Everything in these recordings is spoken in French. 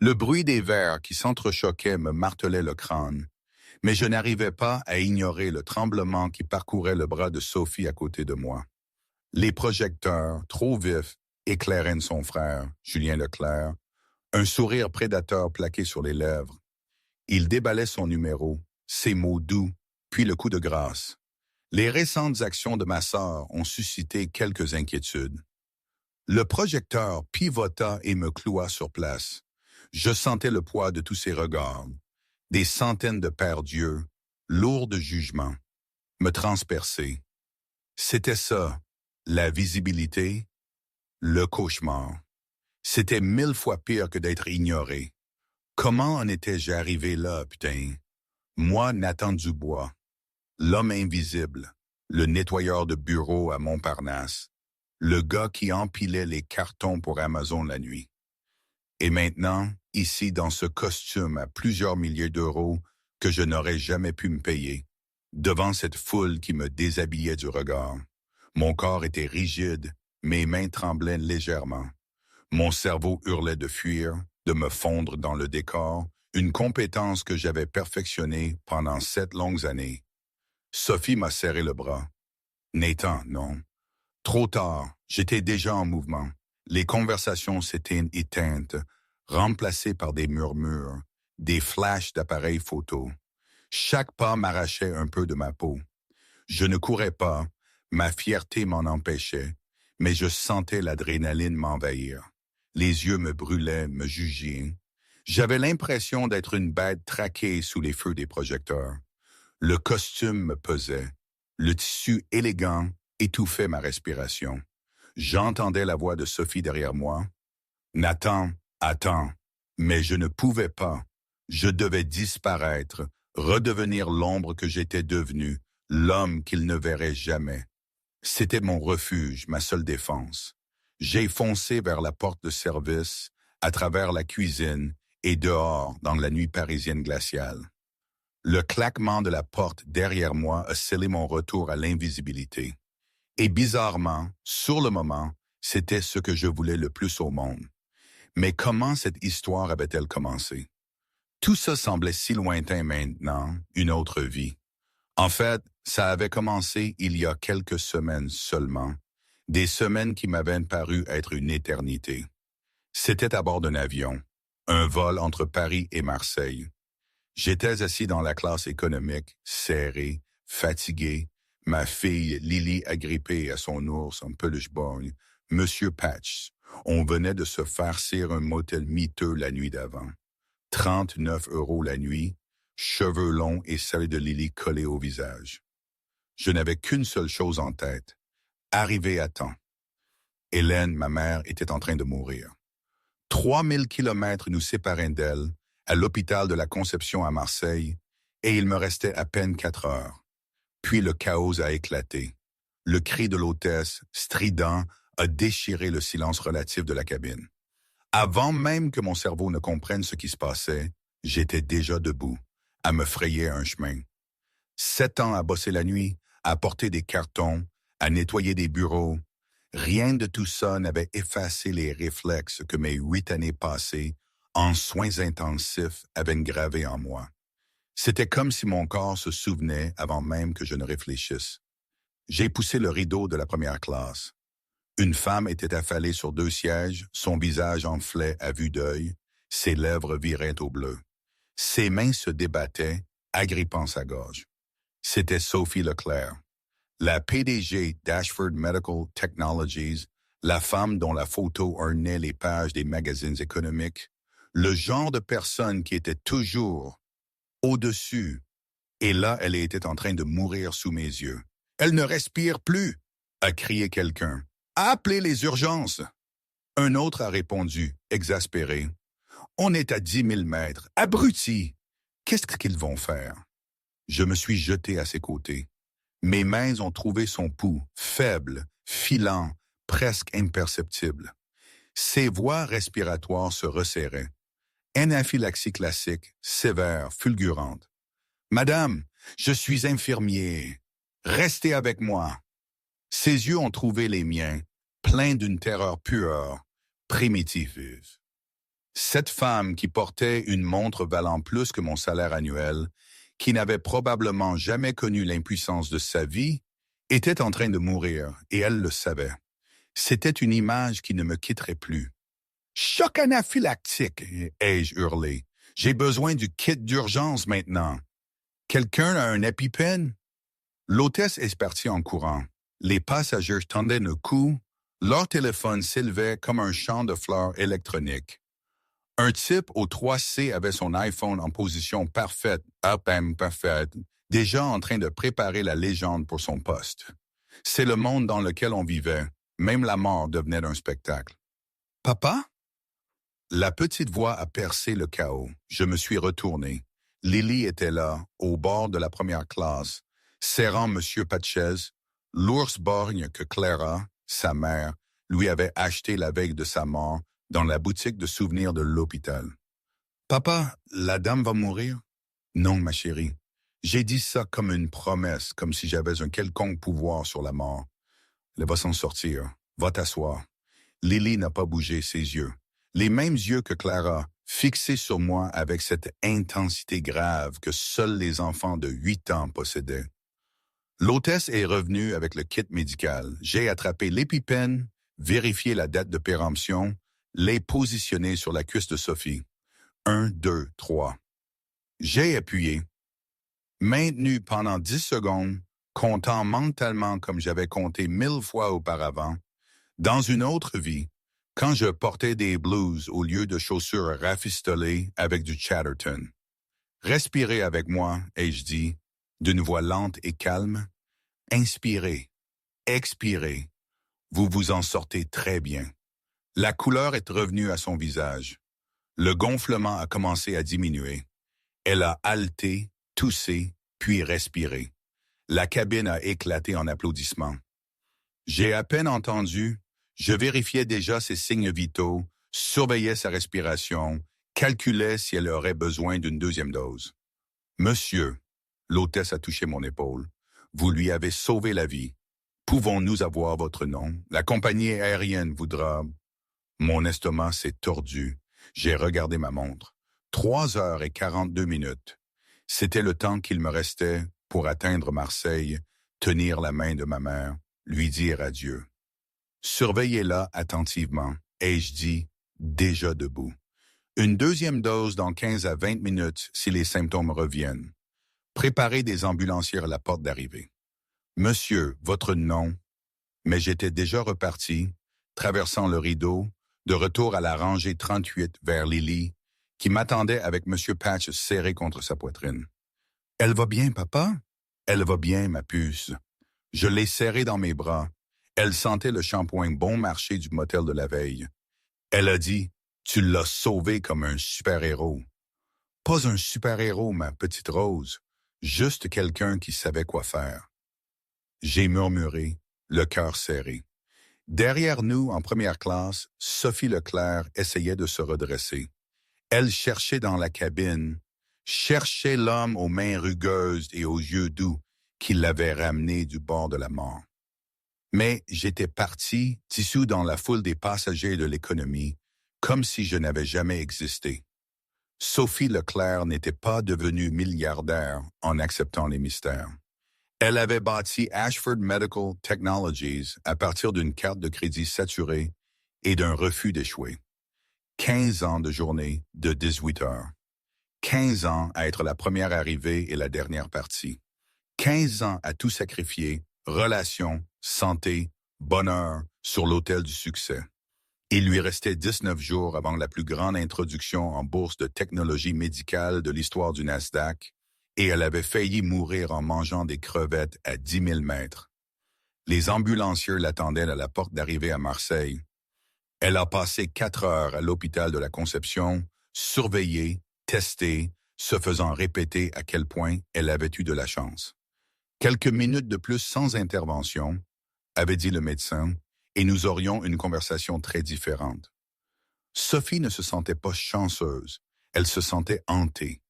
Le bruit des verres qui s'entrechoquaient me martelait le crâne, mais je n'arrivais pas à ignorer le tremblement qui parcourait le bras de Sophie à côté de moi. Les projecteurs, trop vifs, éclairaient son frère, Julien Leclerc, un sourire prédateur plaqué sur les lèvres. Il déballait son numéro, ses mots doux, puis le coup de grâce. Les récentes actions de ma sœur ont suscité quelques inquiétudes. Le projecteur pivota et me cloua sur place. Je sentais le poids de tous ces regards. Des centaines de pères d'yeux, lourds de jugement, me transpercer. C'était ça, la visibilité, le cauchemar. C'était 1000 fois pire que d'être ignoré. Comment en étais-je arrivé là, putain? Moi, Nathan Dubois, l'homme invisible, le nettoyeur de bureau à Montparnasse, le gars qui empilait les cartons pour Amazon la nuit. Et maintenant, ici dans ce costume à plusieurs milliers d'euros que je n'aurais jamais pu me payer, devant cette foule qui me déshabillait du regard. Mon corps était rigide, mes mains tremblaient légèrement. Mon cerveau hurlait de fuir, de me fondre dans le décor, une compétence que j'avais perfectionnée pendant 7 longues années. Sophie m'a serré le bras. Nathan, non. Trop tard, j'étais déjà en mouvement. Les conversations s'étaient éteintes, remplacées par des murmures, des flashs d'appareils photo. Chaque pas m'arrachait un peu de ma peau. Je ne courais pas, ma fierté m'en empêchait, mais je sentais l'adrénaline m'envahir. Les yeux me brûlaient, me jugeaient. J'avais l'impression d'être une bête traquée sous les feux des projecteurs. Le costume me pesait. Le tissu élégant étouffait ma respiration. J'entendais la voix de Sophie derrière moi. « Nathan, attends. » Mais je ne pouvais pas. Je devais disparaître, redevenir l'ombre que j'étais devenu, l'homme qu'il ne verrait jamais. C'était mon refuge, ma seule défense. J'ai foncé vers la porte de service, à travers la cuisine et dehors dans la nuit parisienne glaciale. Le claquement de la porte derrière moi a scellé mon retour à l'invisibilité. Et bizarrement, sur le moment, c'était ce que je voulais le plus au monde. Mais comment cette histoire avait-elle commencé? Tout ça semblait si lointain maintenant, une autre vie. En fait, ça avait commencé il y a quelques semaines seulement, des semaines qui m'avaient paru être une éternité. C'était à bord d'un avion, un vol entre Paris et Marseille. J'étais assis dans la classe économique, serré, fatigué, ma fille Lily agrippée à son ours en peluche borgne, Monsieur Patch. On venait de se farcir un motel miteux la nuit d'avant. 39 € la nuit, cheveux longs et celles de Lily collés au visage. Je n'avais qu'une seule chose en tête, arriver à temps. Hélène, ma mère, était en train de mourir. 3000 kilomètres nous séparaient d'elle, à l'hôpital de la Conception à Marseille, et il me restait à peine 4 heures. Puis le chaos a éclaté. Le cri de l'hôtesse, strident, a déchiré le silence relatif de la cabine. Avant même que mon cerveau ne comprenne ce qui se passait, j'étais déjà debout, à me frayer un chemin. 7 ans à bosser la nuit, à porter des cartons, à nettoyer des bureaux. Rien de tout ça n'avait effacé les réflexes que mes 8 années passées en soins intensifs avaient gravés en moi. C'était comme si mon corps se souvenait avant même que je ne réfléchisse. J'ai poussé le rideau de la première classe. Une femme était affalée sur 2 sièges, son visage enflait à vue d'œil, ses lèvres viraient au bleu. Ses mains se débattaient, agrippant sa gorge. C'était Sophie Leclerc, la PDG d'Ashford Medical Technologies, la femme dont la photo ornait les pages des magazines économiques, le genre de personne qui était toujours au-dessus. Et là, elle était en train de mourir sous mes yeux. « Elle ne respire plus !» a crié quelqu'un. « Appelez les urgences !» Un autre a répondu, exaspéré. « On est à 10 000 mètres. Abrutis! Qu'est-ce qu'ils vont faire? » Je me suis jeté à ses côtés. Mes mains ont trouvé son pouls, faible, filant, presque imperceptible. Ses voies respiratoires se resserraient. Anaphylaxie classique, sévère, fulgurante. « Madame, je suis infirmier. Restez avec moi. » Ses yeux ont trouvé les miens, pleins d'une terreur pure, primitive. Cette femme qui portait une montre valant plus que mon salaire annuel, qui n'avait probablement jamais connu l'impuissance de sa vie, était en train de mourir, et elle le savait. C'était une image qui ne me quitterait plus. Choc anaphylactique, ai-je hurlé. J'ai besoin du kit d'urgence maintenant. Quelqu'un a un EpiPen? L'hôtesse est partie en courant. Les passagers tendaient le cou. Leur téléphone s'élevait comme un champ de fleurs électroniques. Un type au 3C avait son iPhone en position parfaite, parfaite, déjà en train de préparer la légende pour son poste. C'est le monde dans lequel on vivait. Même la mort devenait un spectacle. Papa? La petite voix a percé le chaos. Je me suis retourné. Lily était là, au bord de la première classe, serrant M. Patchez, l'ours borgne que Clara, sa mère, lui avait acheté la veille de sa mort dans la boutique de souvenirs de l'hôpital. Papa, la dame va mourir? Non, ma chérie. J'ai dit ça comme une promesse, comme si j'avais un quelconque pouvoir sur la mort. Elle va s'en sortir. Va t'asseoir. Lily n'a pas bougé ses yeux. Les mêmes yeux que Clara, fixés sur moi avec cette intensité grave que seuls les enfants de 8 ans possédaient. L'hôtesse est revenue avec le kit médical. J'ai attrapé l'EpiPen, vérifié la date de péremption, l'ai positionné sur la cuisse de Sophie. 1, 2, 3. J'ai appuyé. Maintenu pendant 10 secondes, comptant mentalement comme j'avais compté 1000 fois auparavant. Dans une autre vie, quand je portais des blues au lieu de chaussures rafistolées avec du Chatterton. Respirez avec moi, ai-je dit, d'une voix lente et calme. Inspirez, expirez. Vous vous en sortez très bien. La couleur est revenue à son visage. Le gonflement a commencé à diminuer. Elle a haleté, toussé, puis respiré. La cabine a éclaté en applaudissements. J'ai à peine entendu. Je vérifiais déjà ses signes vitaux, surveillais sa respiration, calculais si elle aurait besoin d'une deuxième dose. Monsieur, l'hôtesse a touché mon épaule, vous lui avez sauvé la vie. Pouvons-nous avoir votre nom? La compagnie aérienne voudra... Mon estomac s'est tordu. J'ai regardé ma montre. 3h42. C'était le temps qu'il me restait pour atteindre Marseille, tenir la main de ma mère, lui dire adieu. Surveillez-la attentivement, ai-je dit, déjà debout. Une deuxième dose dans 15 à 20 minutes si les symptômes reviennent. Préparez des ambulanciers à la porte d'arrivée. Monsieur, votre nom. Mais j'étais déjà reparti, traversant le rideau, de retour à la rangée 38 vers Lily, qui m'attendait avec M. Patch serré contre sa poitrine. Elle va bien, papa? Elle va bien, ma puce. Je l'ai serrée dans mes bras. Elle sentait le shampoing bon marché du motel de la veille. Elle a dit, « Tu l'as sauvé comme un super-héros. » Pas un super-héros, ma petite Rose, juste quelqu'un qui savait quoi faire. J'ai murmuré, le cœur serré. Derrière nous, en première classe, Sophie Leclerc essayait de se redresser. Elle cherchait dans la cabine, cherchait l'homme aux mains rugueuses et aux yeux doux qui l'avait ramené du bord de la mort. Mais j'étais parti, dissous dans la foule des passagers de l'économie, comme si je n'avais jamais existé. Sophie Leclerc n'était pas devenue milliardaire en acceptant les mystères. Elle avait bâti Ashford Medical Technologies à partir d'une carte de crédit saturée et d'un refus d'échouer. 15 ans de journée de 18 heures. 15 ans à être la première arrivée et la dernière partie. 15 ans à tout sacrifier, relations, santé, bonheur, sur l'autel du succès. Il lui restait 19 jours avant la plus grande introduction en bourse de technologie médicale de l'histoire du Nasdaq, et elle avait failli mourir en mangeant des crevettes à 10 000 mètres. Les ambulanciers l'attendaient à la porte d'arrivée à Marseille. Elle a passé 4 heures à l'hôpital de la Conception, surveillée, testée, se faisant répéter à quel point elle avait eu de la chance. Quelques minutes de plus sans intervention, avait dit le médecin, et nous aurions une conversation très différente. Sophie ne se sentait pas chanceuse, elle se sentait hantée.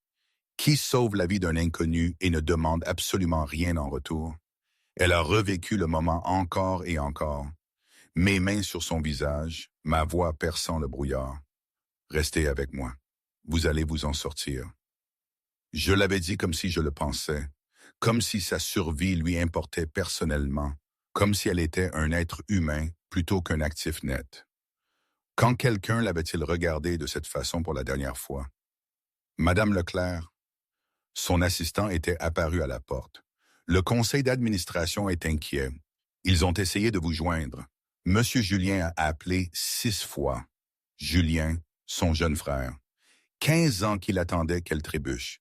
Qui sauve la vie d'un inconnu et ne demande absolument rien en retour? Elle a revécu le moment encore et encore. Mes mains sur son visage, ma voix perçant le brouillard. Restez avec moi. Vous allez vous en sortir. Je l'avais dit comme si je le pensais, comme si sa survie lui importait personnellement, comme si elle était un être humain plutôt qu'un actif net. Quand quelqu'un l'avait-il regardé de cette façon pour la dernière fois? Madame Leclerc, son assistant était apparu à la porte. Le conseil d'administration est inquiet. Ils ont essayé de vous joindre. Monsieur Julien a appelé 6 fois. Julien, son jeune frère. 15 ans qu'il attendait qu'elle trébuche.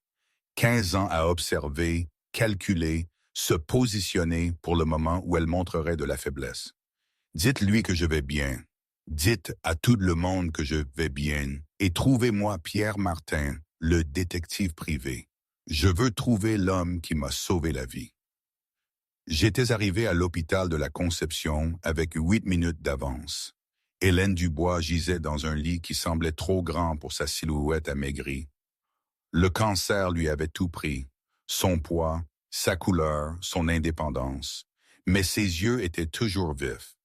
15 ans à observer, calculer, se positionner pour le moment où elle montrerait de la faiblesse. Dites-lui que je vais bien. Dites à tout le monde que je vais bien. Et trouvez-moi Pierre Martin, le détective privé. Je veux trouver l'homme qui m'a sauvé la vie. J'étais arrivé à l'hôpital de la Conception avec 8 minutes d'avance. Hélène Dubois gisait dans un lit qui semblait trop grand pour sa silhouette amaigrie. Le cancer lui avait tout pris, son poids, sa couleur, son indépendance. Mais ses yeux étaient toujours vifs,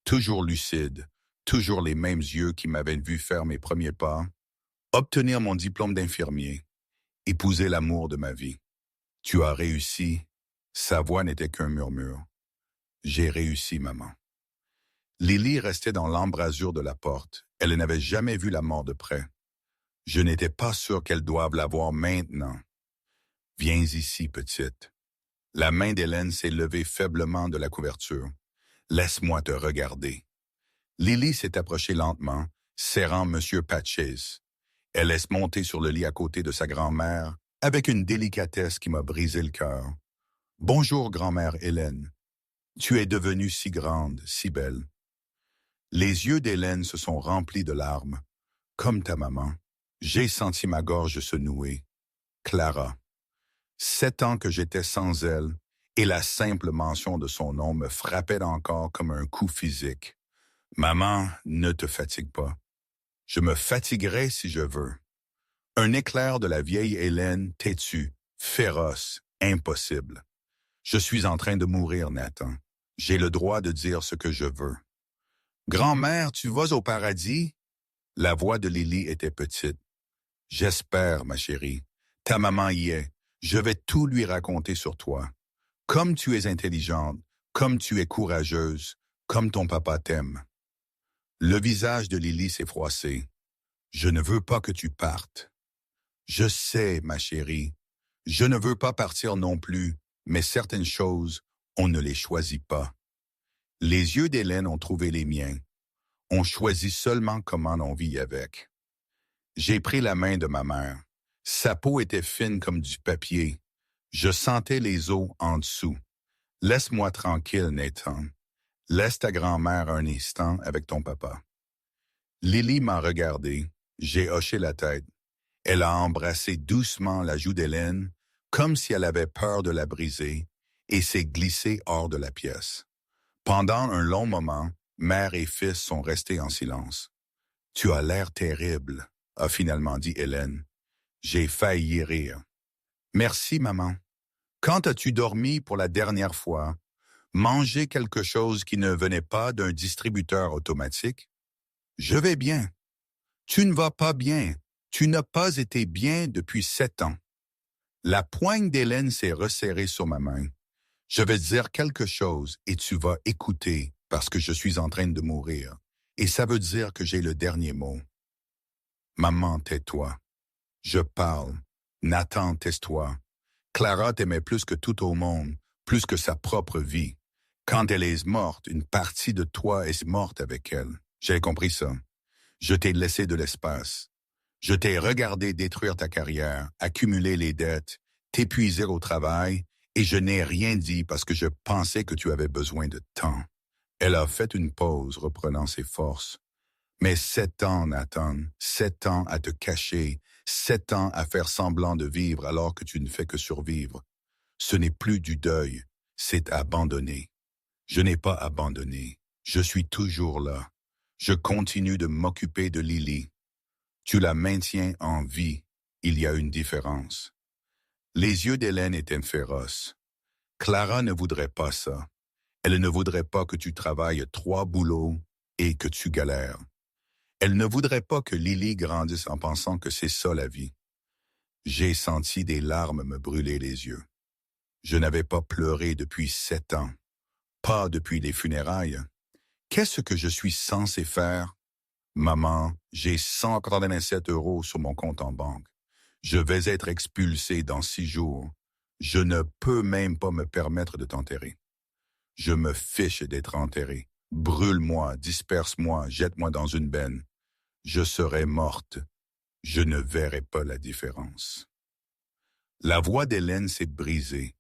toujours lucides, toujours les mêmes yeux qui m'avaient vu faire mes premiers pas, obtenir mon diplôme d'infirmier, épouser l'amour de ma vie. Tu as réussi. Sa voix n'était qu'un murmure. J'ai réussi, maman. Lily restait dans l'embrasure de la porte. Elle n'avait jamais vu la mort de près. Je n'étais pas sûr qu'elle doive la voir maintenant. Viens ici, petite. La main d'Hélène s'est levée faiblement de la couverture. Laisse-moi te regarder. Lily s'est approchée lentement, serrant M. Patches. Elle laisse monter sur le lit à côté de sa grand-mère, avec une délicatesse qui m'a brisé le cœur. Bonjour, grand-mère Hélène. Tu es devenue si grande, si belle. Les yeux d'Hélène se sont remplis de larmes. Comme ta maman, j'ai senti ma gorge se nouer. Clara. 7 ans que j'étais sans elle, et la simple mention de son nom me frappait encore comme un coup physique. Maman, ne te fatigue pas. Je me fatiguerai si je veux. Un éclair de la vieille Hélène têtue, féroce, impossible. Je suis en train de mourir, Nathan. J'ai le droit de dire ce que je veux. Grand-mère, tu vas au paradis? La voix de Lily était petite. J'espère, ma chérie. Ta maman y est. Je vais tout lui raconter sur toi. Comme tu es intelligente, comme tu es courageuse, comme ton papa t'aime. Le visage de Lily s'est froissé. Je ne veux pas que tu partes. Je sais, ma chérie. Je ne veux pas partir non plus, mais certaines choses, on ne les choisit pas. Les yeux d'Hélène ont trouvé les miens. On choisit seulement comment on vit avec. J'ai pris la main de ma mère. Sa peau était fine comme du papier. Je sentais les os en dessous. Laisse-moi tranquille, Nathan. Laisse ta grand-mère un instant avec ton papa. Lily m'a regardé. J'ai hoché la tête. Elle a embrassé doucement la joue d'Hélène, comme si elle avait peur de la briser, et s'est glissée hors de la pièce. Pendant un long moment, mère et fils sont restés en silence. « Tu as l'air terrible », a finalement dit Hélène. J'ai failli rire. « Merci, maman. Quand as-tu dormi pour la dernière fois? Mangé quelque chose qui ne venait pas d'un distributeur automatique? Je vais bien. Tu ne vas pas bien. Tu n'as pas été bien depuis 7 ans. La poigne d'Hélène s'est resserrée sur ma main. Je vais te dire quelque chose et tu vas écouter parce que je suis en train de mourir. Et ça veut dire que j'ai le dernier mot. Maman, tais-toi. Je parle. Nathan, tais-toi. Clara t'aimait plus que tout au monde, plus que sa propre vie. Quand elle est morte, une partie de toi est morte avec elle. J'ai compris ça. Je t'ai laissé de l'espace. Je t'ai regardé détruire ta carrière, accumuler les dettes, t'épuiser au travail, et je n'ai rien dit parce que je pensais que tu avais besoin de temps. Elle a fait une pause, reprenant ses forces. Mais 7 ans, Nathan, 7 ans à te cacher, 7 ans à faire semblant de vivre alors que tu ne fais que survivre. Ce n'est plus du deuil, c'est abandonner. Je n'ai pas abandonné. Je suis toujours là. Je continue de m'occuper de Lily. Tu la maintiens en vie. Il y a une différence. Les yeux d'Hélène étaient féroces. Clara ne voudrait pas ça. Elle ne voudrait pas que tu travailles 3 boulots et que tu galères. Elle ne voudrait pas que Lily grandisse en pensant que c'est ça la vie. J'ai senti des larmes me brûler les yeux. Je n'avais pas pleuré depuis 7 ans, pas depuis les funérailles. Qu'est-ce que je suis censé faire? Maman, j'ai 187 € sur mon compte en banque. Je vais être expulsé dans 6 jours. Je ne peux même pas me permettre de t'enterrer. Je me fiche d'être enterré. Brûle-moi, disperse-moi, jette-moi dans une benne. Je serai morte. Je ne verrai pas la différence. La voix d'Hélène s'est brisée.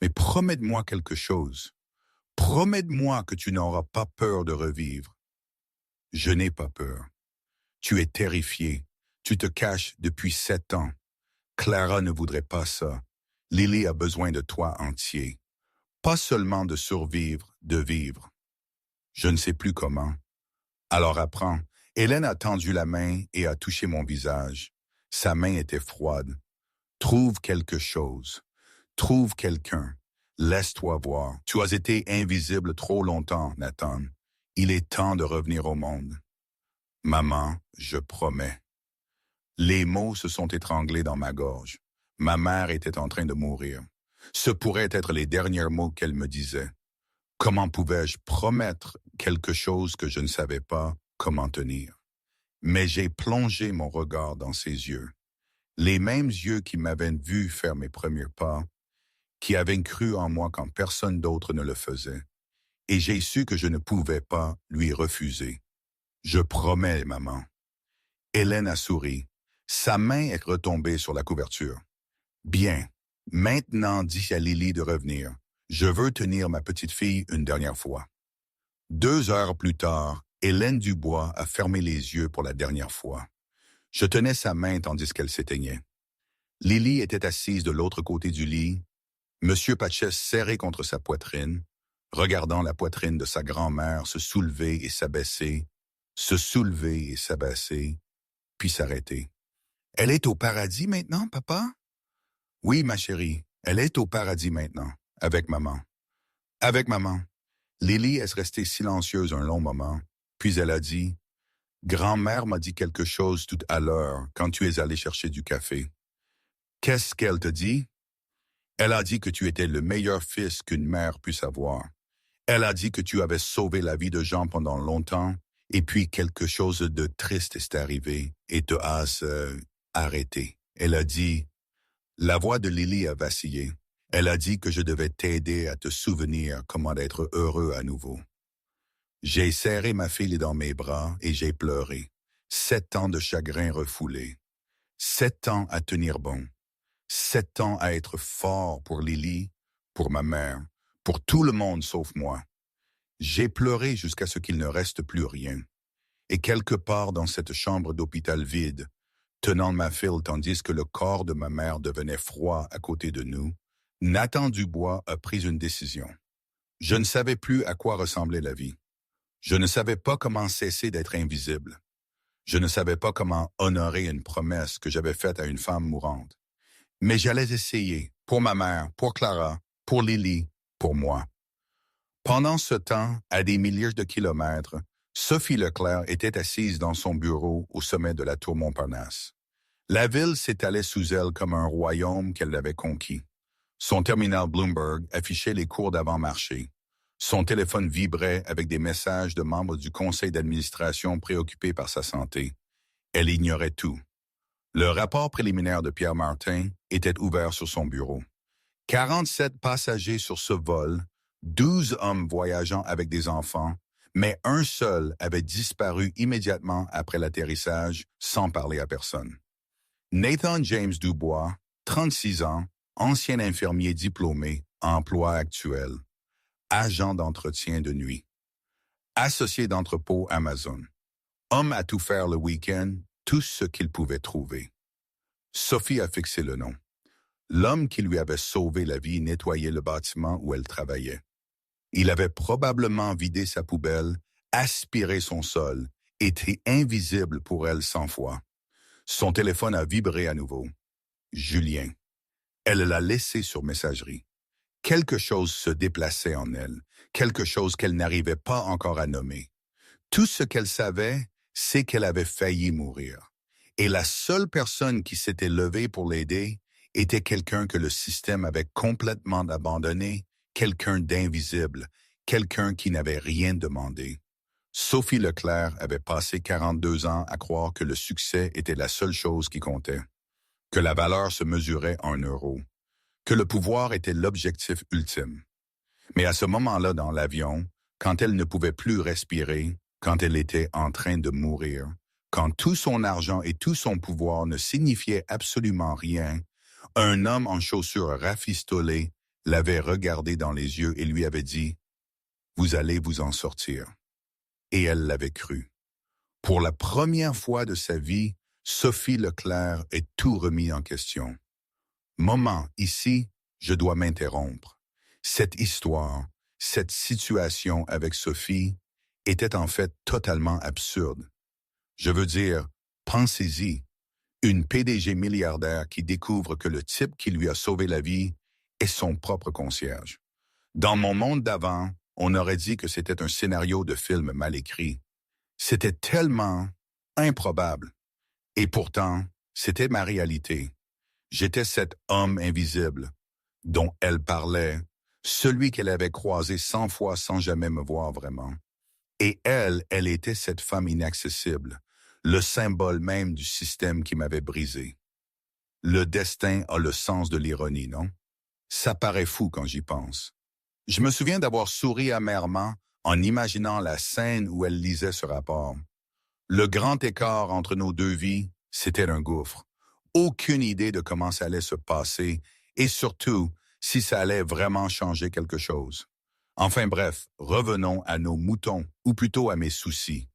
Mais promets-moi quelque chose. Promets-moi que tu n'auras pas peur de revivre. Je n'ai pas peur. Tu es terrifié. Tu te caches depuis 7 ans. Clara ne voudrait pas ça. Lily a besoin de toi entier. Pas seulement de survivre, de vivre. Je ne sais plus comment. Alors apprends. Hélène a tendu la main et a touché mon visage. Sa main était froide. Trouve quelque chose. Trouve quelqu'un. Laisse-toi voir. Tu as été invisible trop longtemps, Nathan. Il est temps de revenir au monde. Maman, je promets. Les mots se sont étranglés dans ma gorge. Ma mère était en train de mourir. Ce pourraient être les derniers mots qu'elle me disait. Comment pouvais-je promettre quelque chose que je ne savais pas comment tenir? Mais j'ai plongé mon regard dans ses yeux. Les mêmes yeux qui m'avaient vu faire mes premiers pas, qui avaient cru en moi quand personne d'autre ne le faisait. Et j'ai su que je ne pouvais pas lui refuser. Je promets, maman. Hélène a souri. Sa main est retombée sur la couverture. Bien. Maintenant, dis à Lily de revenir. Je veux tenir ma petite fille une dernière fois. 2 heures plus tard, Hélène Dubois a fermé les yeux pour la dernière fois. Je tenais sa main tandis qu'elle s'éteignait. Lily était assise de l'autre côté du lit, Monsieur Patches serré contre sa poitrine, regardant la poitrine de sa grand-mère se soulever et s'abaisser, puis s'arrêter. « Elle est au paradis maintenant, papa? » « Oui, ma chérie, elle est au paradis maintenant, avec maman. » « Avec maman. » Lily est restée silencieuse un long moment, puis elle a dit, « Grand-mère m'a dit quelque chose tout à l'heure quand tu es allé chercher du café. » « Qu'est-ce qu'elle te dit? » « Elle a dit que tu étais le meilleur fils qu'une mère puisse avoir. Elle a dit que tu avais sauvé la vie de gens pendant longtemps, et puis quelque chose de triste est arrivé, et te has arrêté. Elle a dit, la voix de Lily a vacillé. Elle a dit que je devais t'aider à te souvenir comment être heureux à nouveau. J'ai serré ma fille dans mes bras et j'ai pleuré. 7 ans de chagrin refoulé. 7 ans à tenir bon. 7 ans à être fort pour Lily, pour ma mère, pour tout le monde sauf moi. J'ai pleuré jusqu'à ce qu'il ne reste plus rien. Et quelque part dans cette chambre d'hôpital vide, tenant ma fille tandis que le corps de ma mère devenait froid à côté de nous, Nathan Dubois a pris une décision. Je ne savais plus à quoi ressemblait la vie. Je ne savais pas comment cesser d'être invisible. Je ne savais pas comment honorer une promesse que j'avais faite à une femme mourante. Mais j'allais essayer, pour ma mère, pour Clara, pour Lily, pour moi. Pendant ce temps, à des milliers de kilomètres, Sophie Leclerc était assise dans son bureau au sommet de la tour Montparnasse. La ville s'étalait sous elle comme un royaume qu'elle avait conquis. Son terminal Bloomberg affichait les cours d'avant-marché. Son téléphone vibrait avec des messages de membres du conseil d'administration préoccupés par sa santé. Elle ignorait tout. Le rapport préliminaire de Pierre Martin était ouvert sur son bureau. 47 passagers sur ce vol, 12 hommes voyageant avec des enfants, mais un seul avait disparu immédiatement après l'atterrissage sans parler à personne. Nathan James Dubois, 36 ans, ancien infirmier diplômé, emploi actuel, agent d'entretien de nuit, associé d'entrepôt Amazon, homme à tout faire le week-end, tout ce qu'il pouvait trouver. Sophie a fixé le nom. L'homme qui lui avait sauvé la vie nettoyait le bâtiment où elle travaillait. Il avait probablement vidé sa poubelle, aspiré son sol, été invisible pour elle 100 fois. Son téléphone a vibré à nouveau. Julien. Elle l'a laissé sur messagerie. Quelque chose se déplaçait en elle, quelque chose qu'elle n'arrivait pas encore à nommer. Tout ce qu'elle savait, c'est qu'elle avait failli mourir. Et la seule personne qui s'était levée pour l'aider était quelqu'un que le système avait complètement abandonné, quelqu'un d'invisible, quelqu'un qui n'avait rien demandé. Sophie Leclerc avait passé 42 ans à croire que le succès était la seule chose qui comptait, que la valeur se mesurait en euros, que le pouvoir était l'objectif ultime. Mais à ce moment-là dans l'avion, quand elle ne pouvait plus respirer, quand elle était en train de mourir, quand tout son argent et tout son pouvoir ne signifiaient absolument rien, un homme en chaussures rafistolées l'avait regardé dans les yeux et lui avait dit « Vous allez vous en sortir ». Et elle l'avait cru. Pour la première fois de sa vie, Sophie Leclerc est tout remis en question. Moment, ici, je dois m'interrompre. Cette histoire, cette situation avec Sophie était en fait totalement absurde. Je veux dire, pensez-y, une PDG milliardaire qui découvre que le type qui lui a sauvé la vie est son propre concierge. Dans mon monde d'avant, on aurait dit que c'était un scénario de film mal écrit. C'était tellement improbable. Et pourtant, c'était ma réalité. J'étais cet homme invisible dont elle parlait, celui qu'elle avait croisé 100 fois sans jamais me voir vraiment. Et elle était cette femme inaccessible, le symbole même du système qui m'avait brisé. Le destin a le sens de l'ironie, non? Ça paraît fou quand j'y pense. Je me souviens d'avoir souri amèrement en imaginant la scène où elle lisait ce rapport. Le grand écart entre nos deux vies, c'était un gouffre. Aucune idée de comment ça allait se passer et surtout si ça allait vraiment changer quelque chose. Enfin bref, revenons à nos moutons, ou plutôt à mes soucis.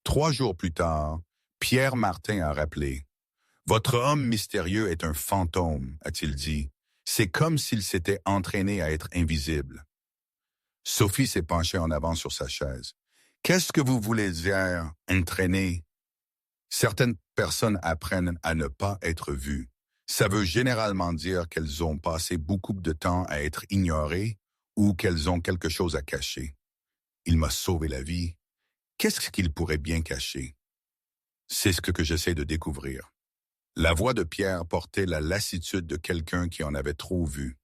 3 jours plus tard, Pierre Martin a rappelé. « Votre homme mystérieux est un fantôme, a-t-il dit. C'est comme s'il s'était entraîné à être invisible. » Sophie s'est penchée en avant sur sa chaise. « Qu'est-ce que vous voulez dire, entraîner? » Certaines personnes apprennent à ne pas être vues. Ça veut généralement dire qu'elles ont passé beaucoup de temps à être ignorées ou qu'elles ont quelque chose à cacher. Il m'a sauvé la vie. Qu'est-ce qu'il pourrait bien cacher? C'est ce que j'essaie de découvrir. La voix de Pierre portait la lassitude de quelqu'un qui en avait trop vu.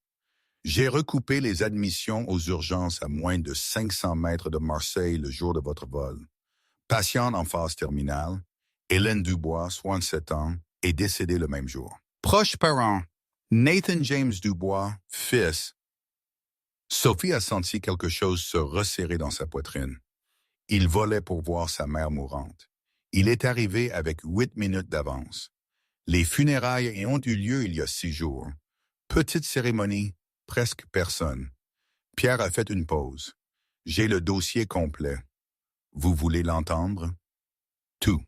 J'ai recoupé les admissions aux urgences à moins de 500 mètres de Marseille le jour de votre vol. Patiente en phase terminale, Hélène Dubois, 67 ans, est décédée le même jour. Proche parent, Nathan James Dubois, fils. Sophie a senti quelque chose se resserrer dans sa poitrine. Il volait pour voir sa mère mourante. Il est arrivé avec 8 minutes d'avance. Les funérailles ont eu lieu il y a 6 jours. Petite cérémonie, presque personne. Pierre a fait une pause. J'ai le dossier complet. Vous voulez l'entendre? Tout.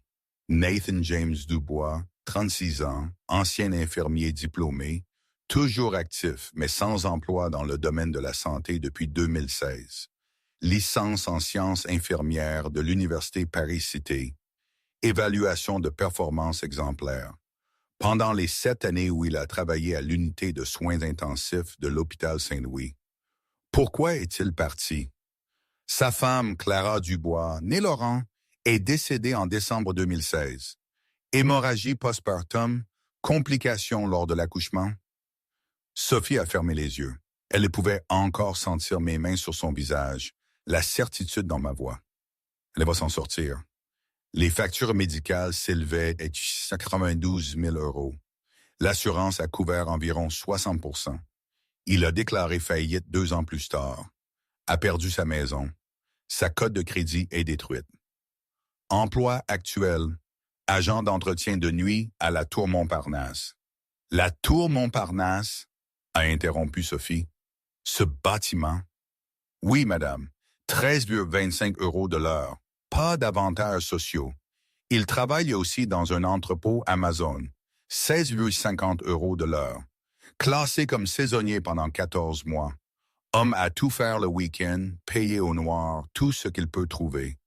Nathan James Dubois, 36 ans, ancien infirmier diplômé, toujours actif mais sans emploi dans le domaine de la santé depuis 2016. Licence en sciences infirmières de l'Université Paris-Cité. Évaluation de performance exemplaire. Pendant les 7 années où il a travaillé à l'unité de soins intensifs de l'hôpital Saint-Louis. Pourquoi est-il parti? Sa femme, Clara Dubois, née Laurent, est décédée en décembre 2016. Hémorragie postpartum, complications lors de l'accouchement. Sophie a fermé les yeux. Elle pouvait encore sentir mes mains sur son visage, la certitude dans ma voix. Elle va s'en sortir. Les factures médicales s'élevaient à 92 000 €. L'assurance a couvert environ 60%. Il a déclaré faillite 2 ans plus tard. A perdu sa maison. Sa cote de crédit est détruite. Emploi actuel. Agent d'entretien de nuit à la Tour Montparnasse. La Tour Montparnasse, a interrompu Sophie. Ce bâtiment. Oui, madame. 13,25 € de l'heure. Pas d'avantages sociaux. Il travaille aussi dans un entrepôt Amazon. 16,50 € de l'heure. Classé comme saisonnier pendant 14 mois. Homme à tout faire le week-end, payé au noir, tout ce qu'il peut trouver.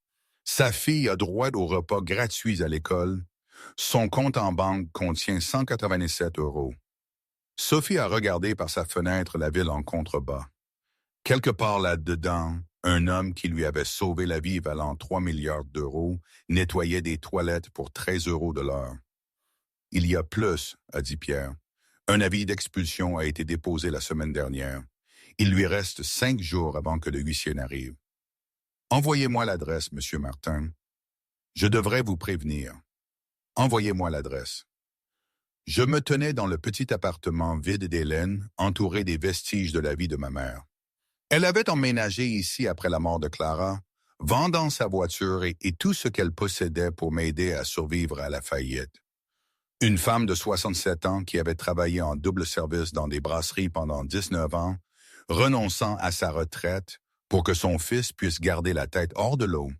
Sa fille a droit aux repas gratuits à l'école. Son compte en banque contient 187 €. Sophie a regardé par sa fenêtre la ville en contrebas. Quelque part là-dedans, Un homme qui lui avait sauvé la vie valant 3 milliards d'euros nettoyait des toilettes pour 13 euros de l'heure. Il y a plus, a dit Pierre. Un avis d'expulsion a été déposé la semaine dernière. Il lui reste 5 jours avant que le huissier n'arrive. Envoyez-moi l'adresse, Monsieur Martin. Je devrais vous prévenir. Envoyez-moi l'adresse. Je me tenais dans le petit appartement vide d'Hélène, entouré des vestiges de la vie de ma mère. Elle avait emménagé ici après la mort de Clara, vendant sa voiture et tout ce qu'elle possédait pour m'aider à survivre à la faillite. Une femme de 67 ans qui avait travaillé en double service dans des brasseries pendant 19 ans, renonçant à sa retraite pour que son fils puisse garder la tête hors de l'eau.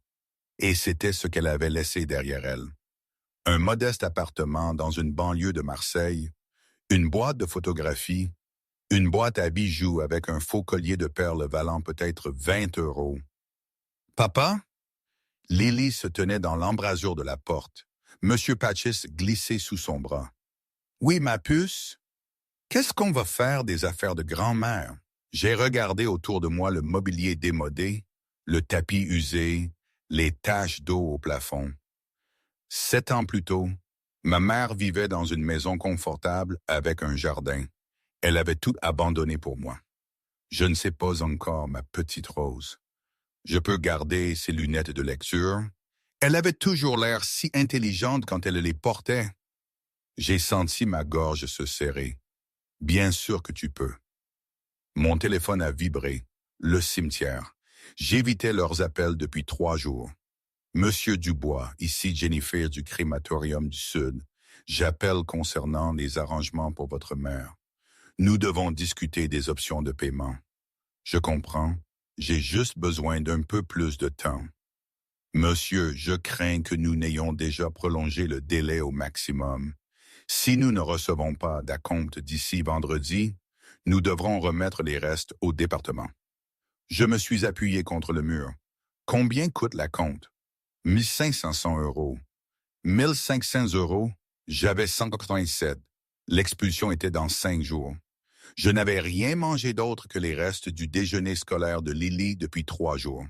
Et c'était ce qu'elle avait laissé derrière elle. Un modeste appartement dans une banlieue de Marseille, une boîte de photographie, une boîte à bijoux avec un faux collier de perles valant peut-être 20 euros. « Papa ?» Lily se tenait dans l'embrasure de la porte. Monsieur Patchis glissait sous son bras. « Oui, ma puce? Qu'est-ce qu'on va faire des affaires de grand-mère? » J'ai regardé autour de moi le mobilier démodé, le tapis usé, les taches d'eau au plafond. 7 ans plus tôt, ma mère vivait dans une maison confortable avec un jardin. Elle avait tout abandonné pour moi. Je ne sais pas encore, ma petite Rose. Je peux garder ses lunettes de lecture. Elle avait toujours l'air si intelligente quand elle les portait. J'ai senti ma gorge se serrer. Bien sûr que tu peux. Mon téléphone a vibré. Le cimetière. J'évitais leurs appels depuis 3 jours. Monsieur Dubois, ici Jennifer du crématorium du Sud. J'appelle concernant les arrangements pour votre mère. Nous devons discuter des options de paiement. Je comprends. J'ai juste besoin d'un peu plus de temps. Monsieur, je crains que nous n'ayons déjà prolongé le délai au maximum. Si nous ne recevons pas d'acompte d'ici vendredi, nous devrons remettre les restes au département. Je me suis appuyé contre le mur. Combien coûte l'acompte? 1500 euros. 1500 euros? J'avais 187. L'expulsion était dans 5 jours. Je n'avais rien mangé d'autre que les restes du déjeuner scolaire de Lily depuis 3 jours.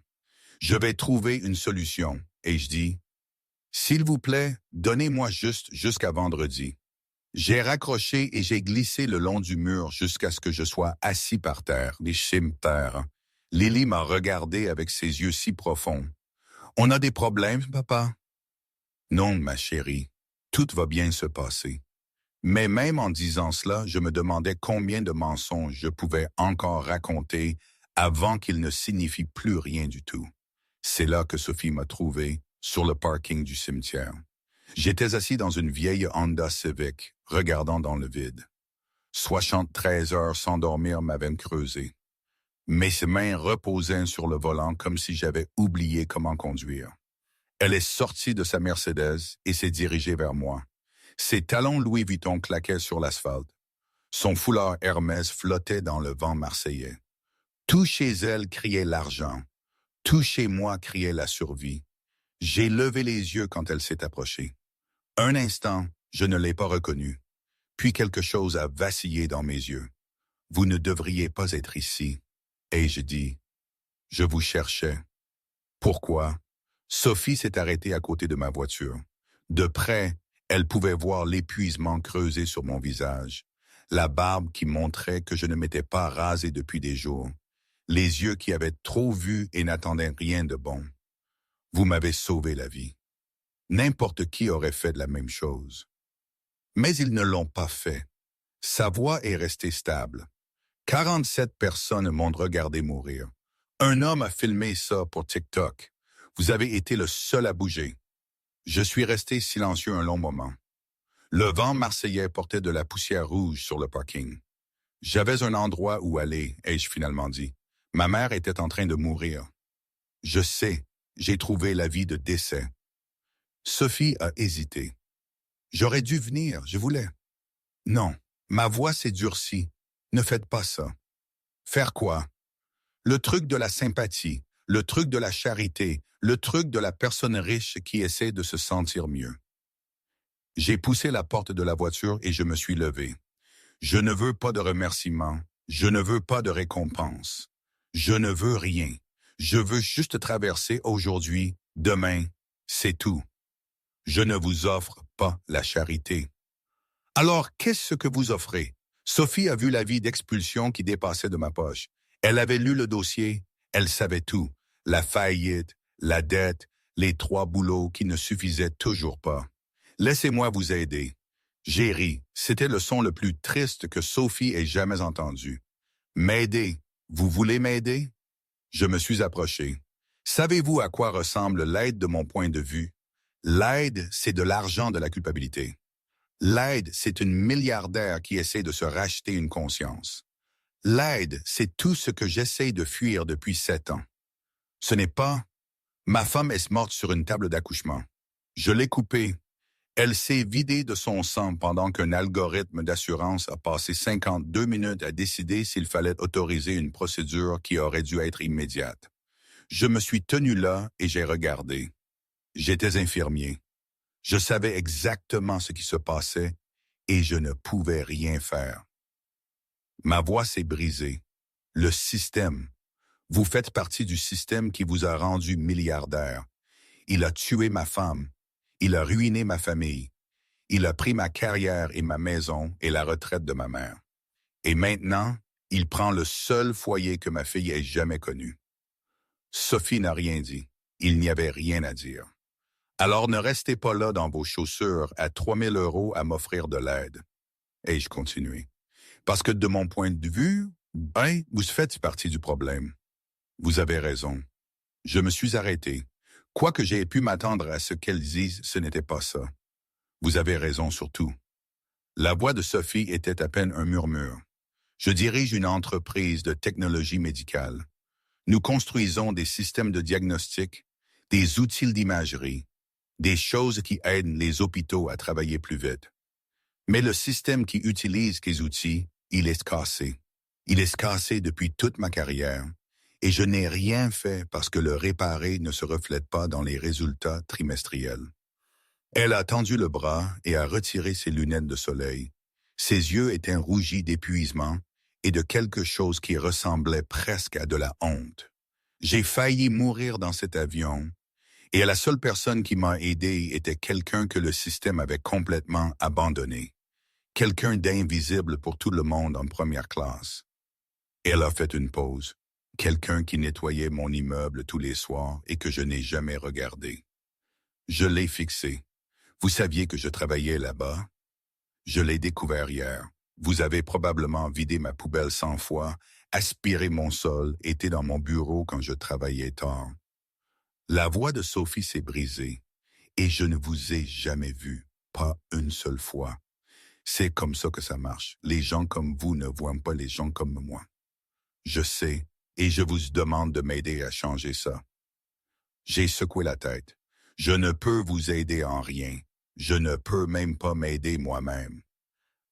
Je vais trouver une solution, et je dis, « S'il vous plaît, donnez-moi juste jusqu'à vendredi. » J'ai raccroché et j'ai glissé le long du mur jusqu'à ce que je sois assis par terre, les cimetières. Lily m'a regardé avec ses yeux si profonds. « On a des problèmes, papa? » « Non, ma chérie, tout va bien se passer. » Mais même en disant cela, je me demandais combien de mensonges je pouvais encore raconter avant qu'ils ne signifient plus rien du tout. C'est là que Sophie m'a trouvé, sur le parking du cimetière. J'étais assis dans une vieille Honda Civic, regardant dans le vide. 73 heures sans dormir m'avaient creusé. Mes mains reposaient sur le volant comme si j'avais oublié comment conduire. Elle est sortie de sa Mercedes et s'est dirigée vers moi. Ses talons Louis Vuitton claquaient sur l'asphalte. Son foulard Hermès flottait dans le vent marseillais. Tout chez elle criait l'argent. Tout chez moi criait la survie. J'ai levé les yeux quand elle s'est approchée. Un instant, je ne l'ai pas reconnue. Puis quelque chose a vacillé dans mes yeux. « Vous ne devriez pas être ici. » Et je dis, « Je vous cherchais. » Pourquoi? Sophie s'est arrêtée à côté de ma voiture. De près, elle pouvait voir l'épuisement creusé sur mon visage, la barbe qui montrait que je ne m'étais pas rasé depuis des jours, les yeux qui avaient trop vu et n'attendaient rien de bon. Vous m'avez sauvé la vie. N'importe qui aurait fait de la même chose. Mais ils ne l'ont pas fait. Sa voix est restée stable. 47 personnes m'ont regardé mourir. Un homme a filmé ça pour TikTok. Vous avez été le seul à bouger. Je suis resté silencieux un long moment. Le vent marseillais portait de la poussière rouge sur le parking. J'avais un endroit où aller, ai-je finalement dit. Ma mère était en train de mourir. Je sais, j'ai trouvé l'avis de décès. Sophie a hésité. J'aurais dû venir, je voulais. Non, ma voix s'est durcie. Ne faites pas ça. Faire quoi? Le truc de la sympathie, le truc de la charité, le truc de la personne riche qui essaie de se sentir mieux. J'ai poussé la porte de la voiture et je me suis levé. Je ne veux pas de remerciements, je ne veux pas de récompense. Je ne veux rien. Je veux juste traverser aujourd'hui, demain, c'est tout. Je ne vous offre pas la charité. Alors, qu'est-ce que vous offrez? Sophie a vu l'avis d'expulsion qui dépassait de ma poche. Elle avait lu le dossier, elle savait tout. La faillite, la dette, les 3 boulots qui ne suffisaient toujours pas. Laissez-moi vous aider. J'ai ri. C'était le son le plus triste que Sophie ait jamais entendu. M'aider. Vous voulez m'aider? Je me suis approché. Savez-vous à quoi ressemble l'aide de mon point de vue? L'aide, c'est de l'argent de la culpabilité. L'aide, c'est une milliardaire qui essaie de se racheter une conscience. L'aide, c'est tout ce que j'essaie de fuir depuis 7 ans. Ce n'est pas « ma femme est morte sur une table d'accouchement. Je l'ai coupée. Elle s'est vidée de son sang pendant qu'un algorithme d'assurance a passé 52 minutes à décider s'il fallait autoriser une procédure qui aurait dû être immédiate. Je me suis tenu là et j'ai regardé. J'étais infirmier. Je savais exactement ce qui se passait et je ne pouvais rien faire. Ma voix s'est brisée. Le système. Vous faites partie du système qui vous a rendu milliardaire. Il a tué ma femme. Il a ruiné ma famille. Il a pris ma carrière et ma maison et la retraite de ma mère. Et maintenant, il prend le seul foyer que ma fille ait jamais connu. Sophie n'a rien dit. Il n'y avait rien à dire. Alors ne restez pas là dans vos chaussures à 3 000 € à m'offrir de l'aide. Ai-je continué. Parce que de mon point de vue, vous faites partie du problème. Vous avez raison. Je me suis arrêté. Quoi que j'aie pu m'attendre à ce qu'elle dise, ce n'était pas ça. Vous avez raison sur tout. La voix de Sophie était à peine un murmure. Je dirige une entreprise de technologie médicale. Nous construisons des systèmes de diagnostic, des outils d'imagerie, des choses qui aident les hôpitaux à travailler plus vite. Mais le système qui utilise ces outils, il est cassé. Il est cassé depuis toute ma carrière. Et je n'ai rien fait parce que le réparer ne se reflète pas dans les résultats trimestriels. Elle a tendu le bras et a retiré ses lunettes de soleil. Ses yeux étaient rougis d'épuisement et de quelque chose qui ressemblait presque à de la honte. J'ai failli mourir dans cet avion et la seule personne qui m'a aidé était quelqu'un que le système avait complètement abandonné. Quelqu'un d'invisible pour tout le monde en première classe. Elle a fait une pause. Quelqu'un qui nettoyait mon immeuble tous les soirs et que je n'ai jamais regardé. Je l'ai fixé. Vous saviez que je travaillais là-bas? Je l'ai découvert hier. Vous avez probablement vidé ma poubelle 100 fois, aspiré mon sol, été dans mon bureau quand je travaillais tard. La voix de Sophie s'est brisée et je ne vous ai jamais vu, pas une seule fois. C'est comme ça que ça marche. Les gens comme vous ne voient pas les gens comme moi. Je sais. Et je vous demande de m'aider à changer ça. J'ai secoué la tête. Je ne peux vous aider en rien. Je ne peux même pas m'aider moi-même.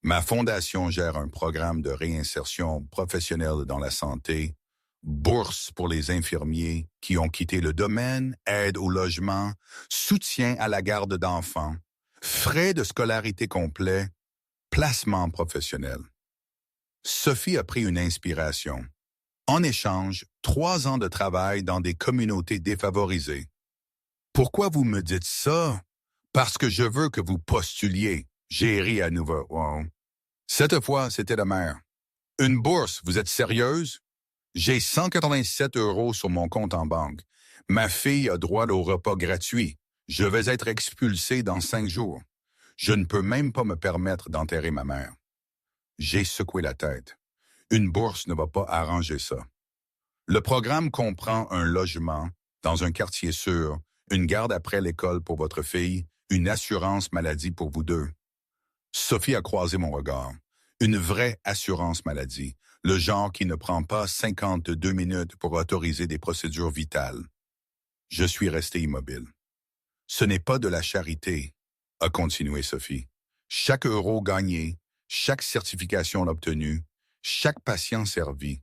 Ma fondation gère un programme de réinsertion professionnelle dans la santé, bourse pour les infirmiers qui ont quitté le domaine, aide au logement, soutien à la garde d'enfants, frais de scolarité complet, placement professionnel. Sophie a pris une inspiration. En échange, 3 ans de travail dans des communautés défavorisées. Pourquoi vous me dites ça? Parce que je veux que vous postuliez. J'ai ri à nouveau. Wow. Cette fois, c'était la mère. Une bourse, vous êtes sérieuse? J'ai 187 € sur mon compte en banque. Ma fille a droit au repas gratuit. Je vais être expulsé dans 5 jours. Je ne peux même pas me permettre d'enterrer ma mère. J'ai secoué la tête. Une bourse ne va pas arranger ça. Le programme comprend un logement dans un quartier sûr, une garde après l'école pour votre fille, une assurance maladie pour vous deux. Sophie a croisé mon regard. Une vraie assurance maladie, le genre qui ne prend pas 52 minutes pour autoriser des procédures vitales. Je suis resté immobile. Ce n'est pas de la charité, a continué Sophie. Chaque euro gagné, chaque certification obtenue, chaque patient servi.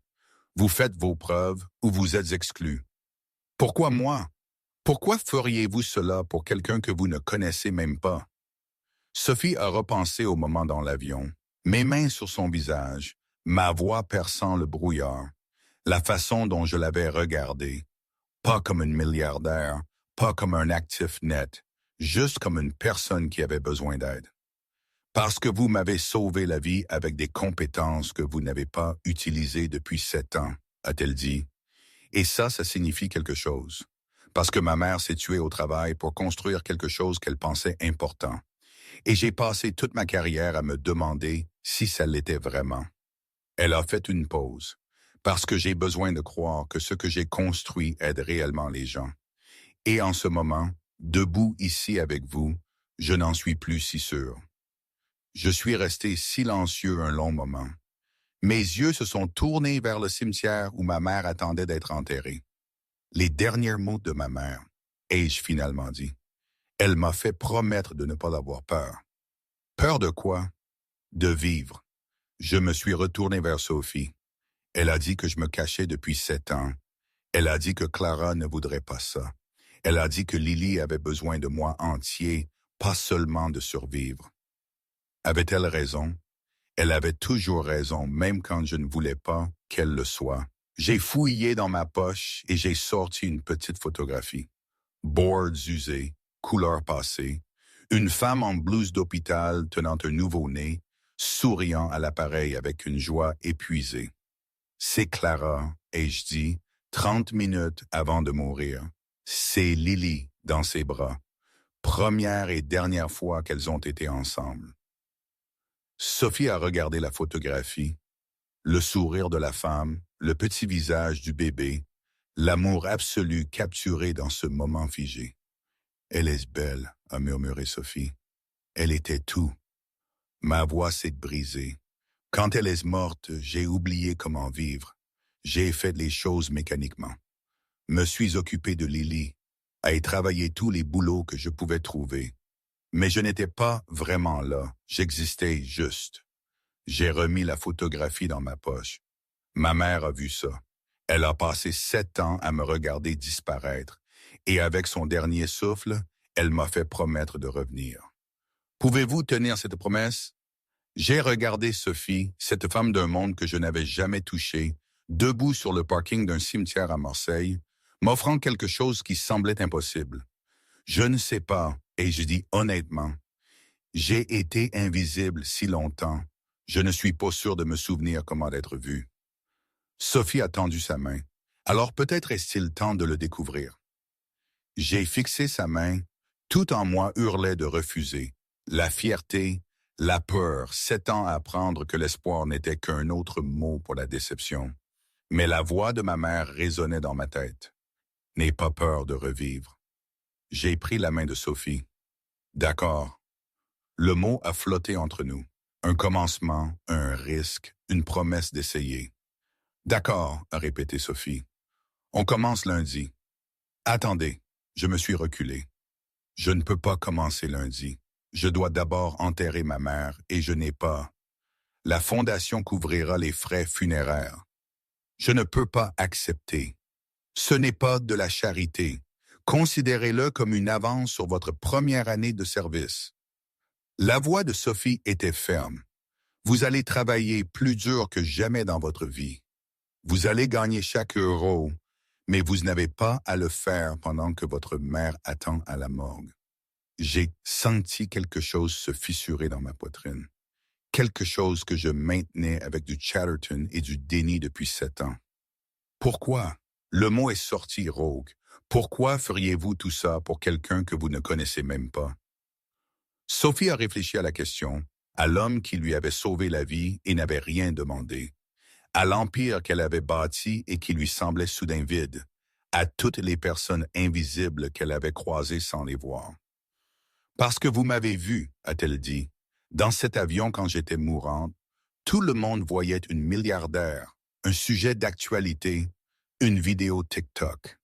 Vous faites vos preuves ou vous êtes exclu. Pourquoi moi? Pourquoi feriez-vous cela pour quelqu'un que vous ne connaissez même pas? Sophie a repensé au moment dans l'avion, mes mains sur son visage, ma voix perçant le brouillard, la façon dont je l'avais regardée. Pas comme une milliardaire, pas comme un actif net, juste comme une personne qui avait besoin d'aide. Parce que vous m'avez sauvé la vie avec des compétences que vous n'avez pas utilisées depuis 7 ans, a-t-elle dit. Et ça signifie quelque chose. Parce que ma mère s'est tuée au travail pour construire quelque chose qu'elle pensait important. Et j'ai passé toute ma carrière à me demander si ça l'était vraiment. Elle a fait une pause. Parce que j'ai besoin de croire que ce que j'ai construit aide réellement les gens. Et en ce moment, debout ici avec vous, je n'en suis plus si sûr. Je suis resté silencieux un long moment. Mes yeux se sont tournés vers le cimetière où ma mère attendait d'être enterrée. Les derniers mots de ma mère, ai-je finalement dit. Elle m'a fait promettre de ne pas avoir peur. Peur de quoi? De vivre. Je me suis retourné vers Sophie. Elle a dit que je me cachais depuis 7 ans. Elle a dit que Clara ne voudrait pas ça. Elle a dit que Lily avait besoin de moi entier, pas seulement de survivre. Avait-elle raison? Elle avait toujours raison, même quand je ne voulais pas qu'elle le soit. J'ai fouillé dans ma poche et j'ai sorti une petite photographie. Boards usés, couleur passée, une femme en blouse d'hôpital tenant un nouveau-né, souriant à l'appareil avec une joie épuisée. C'est Clara, ai-je dit, 30 minutes avant de mourir. C'est Lily dans ses bras. Première et dernière fois qu'elles ont été ensemble. Sophie a regardé la photographie, le sourire de la femme, le petit visage du bébé, l'amour absolu capturé dans ce moment figé. « Elle est belle », a murmuré Sophie. Elle était tout. Ma voix s'est brisée. Quand elle est morte, j'ai oublié comment vivre. J'ai fait les choses mécaniquement. Me suis occupé de Lily, à y travailler tous les boulots que je pouvais trouver. Mais je n'étais pas vraiment là, j'existais juste. J'ai remis la photographie dans ma poche. Ma mère a vu ça. Elle a passé 7 ans à me regarder disparaître, et avec son dernier souffle, elle m'a fait promettre de revenir. Pouvez-vous tenir cette promesse? J'ai regardé Sophie, cette femme d'un monde que je n'avais jamais touchée, debout sur le parking d'un cimetière à Marseille, m'offrant quelque chose qui semblait impossible. Je ne sais pas, et je dis honnêtement, j'ai été invisible si longtemps, je ne suis pas sûr de me souvenir comment d'être vu. Sophie a tendu sa main. Alors peut-être est-il temps de le découvrir. J'ai fixé sa main, tout en moi hurlait de refuser. La fierté, la peur, 7 ans à apprendre que l'espoir n'était qu'un autre mot pour la déception. Mais la voix de ma mère résonnait dans ma tête. N'aie pas peur de revivre. J'ai pris la main de Sophie. D'accord. Le mot a flotté entre nous. Un commencement, un risque, une promesse d'essayer. D'accord, a répété Sophie. On commence lundi. Attendez, je me suis reculé. Je ne peux pas commencer lundi. Je dois d'abord enterrer ma mère et je n'ai pas. La fondation couvrira les frais funéraires. Je ne peux pas accepter. Ce n'est pas de la charité. Considérez-le comme une avance sur votre première année de service. La voix de Sophie était ferme. Vous allez travailler plus dur que jamais dans votre vie. Vous allez gagner chaque euro, mais vous n'avez pas à le faire pendant que votre mère attend à la morgue. J'ai senti quelque chose se fissurer dans ma poitrine. Quelque chose que je maintenais avec du Chatterton et du déni depuis 7 ans. Pourquoi? Le mot est sorti, Rogue. Pourquoi feriez-vous tout ça pour quelqu'un que vous ne connaissez même pas? Sophie a réfléchi à la question, à l'homme qui lui avait sauvé la vie et n'avait rien demandé, à l'empire qu'elle avait bâti et qui lui semblait soudain vide, à toutes les personnes invisibles qu'elle avait croisées sans les voir. Parce que vous m'avez vu, a-t-elle dit, dans cet avion quand j'étais mourante, tout le monde voyait une milliardaire, un sujet d'actualité, une vidéo TikTok.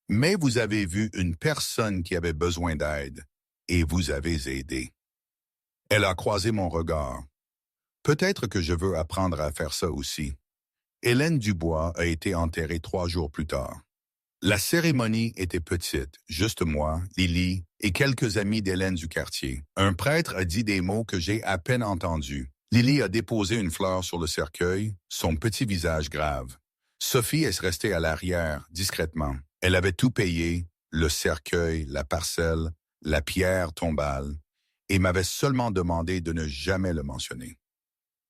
Mais vous avez vu une personne qui avait besoin d'aide, et vous avez aidé. Elle a croisé mon regard. Peut-être que je veux apprendre à faire ça aussi. Hélène Dubois a été enterrée 3 jours plus tard. La cérémonie était petite, juste moi, Lily et quelques amis d'Hélène du quartier. Un prêtre a dit des mots que j'ai à peine entendus. Lily a déposé une fleur sur le cercueil, son petit visage grave. Sophie est restée à l'arrière, discrètement. Elle avait tout payé, le cercueil, la parcelle, la pierre tombale, et m'avait seulement demandé de ne jamais le mentionner.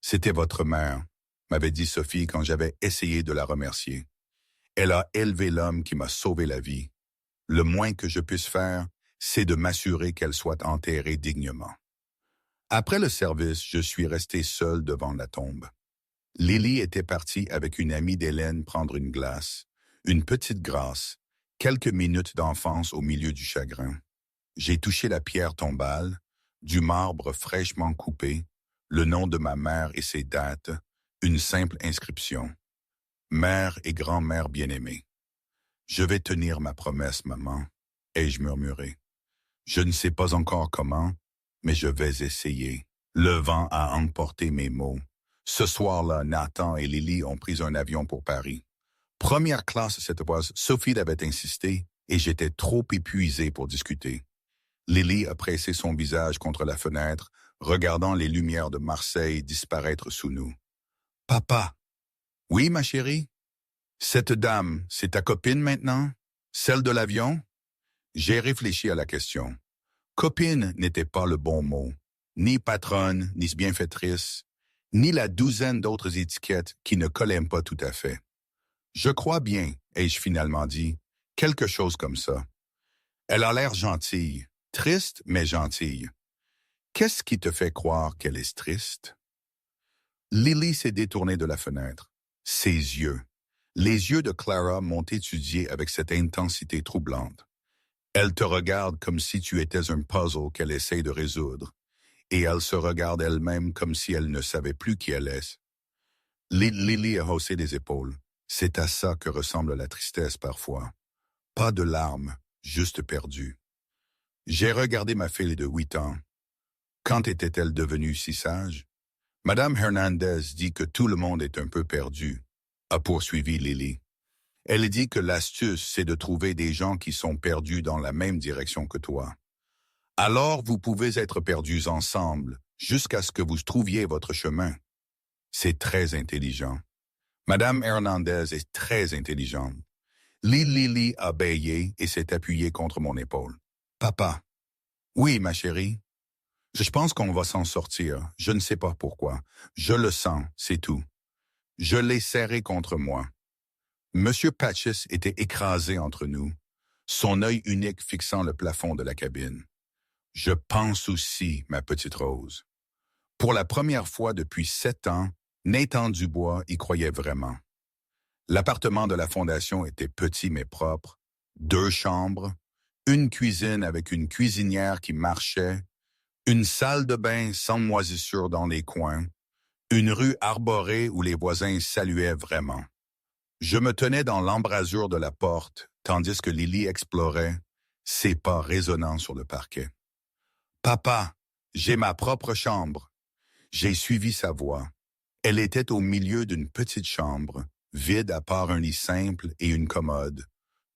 C'était votre mère, m'avait dit Sophie quand j'avais essayé de la remercier. Elle a élevé l'homme qui m'a sauvé la vie. Le moins que je puisse faire, c'est de m'assurer qu'elle soit enterrée dignement. Après le service, je suis resté seul devant la tombe. Lily était partie avec une amie d'Hélène prendre une glace, une petite grâce, quelques minutes d'enfance au milieu du chagrin. J'ai touché la pierre tombale, du marbre fraîchement coupé, le nom de ma mère et ses dates, une simple inscription. Mère et grand-mère bien-aimée. Je vais tenir ma promesse, maman, ai-je murmuré. Je ne sais pas encore comment, mais je vais essayer. Le vent a emporté mes mots. Ce soir-là, Nathan et Lily ont pris un avion pour Paris. Première classe cette fois, Sophie avait insisté et j'étais trop épuisé pour discuter. Lily a pressé son visage contre la fenêtre, regardant les lumières de Marseille disparaître sous nous. « Papa! »« Oui, ma chérie? »« Cette dame, c'est ta copine maintenant? Celle de l'avion? » J'ai réfléchi à la question. Copine n'était pas le bon mot. Ni patronne, ni bienfaitrice, ni la douzaine d'autres étiquettes qui ne collaient pas tout à fait. Je crois bien, ai-je finalement dit, quelque chose comme ça. Elle a l'air gentille, triste mais gentille. Qu'est-ce qui te fait croire qu'elle est triste? Lily s'est détournée de la fenêtre. Ses yeux. Les yeux de Clara m'ont étudié avec cette intensité troublante. Elle te regarde comme si tu étais un puzzle qu'elle essaye de résoudre, et elle se regarde elle-même comme si elle ne savait plus qui elle est. Lily a haussé les épaules. C'est à ça que ressemble la tristesse parfois. Pas de larmes, juste perdue. J'ai regardé ma fille de 8 ans. Quand était-elle devenue si sage? Madame Hernandez dit que tout le monde est un peu perdu, a poursuivi Lily. Elle dit que l'astuce, c'est de trouver des gens qui sont perdus dans la même direction que toi. Alors vous pouvez être perdus ensemble, jusqu'à ce que vous trouviez votre chemin. C'est très intelligent. Madame Hernandez est très intelligente. Lily a bâillé et s'est appuyée contre mon épaule. Papa. Oui, ma chérie. Je pense qu'on va s'en sortir. Je ne sais pas pourquoi. Je le sens, c'est tout. Je l'ai serré contre moi. Monsieur Patches était écrasé entre nous, son œil unique fixant le plafond de la cabine. Je pense aussi, ma petite Rose. Pour la première fois depuis 7 ans, Nathan Dubois y croyait vraiment. L'appartement de la fondation était petit mais propre, 2 chambres, une cuisine avec une cuisinière qui marchait, une salle de bain sans moisissure dans les coins, une rue arborée où les voisins saluaient vraiment. Je me tenais dans l'embrasure de la porte, tandis que Lily explorait, ses pas résonnant sur le parquet. « Papa, j'ai ma propre chambre. » J'ai suivi sa voix. Elle était au milieu d'une petite chambre, vide à part un lit simple et une commode,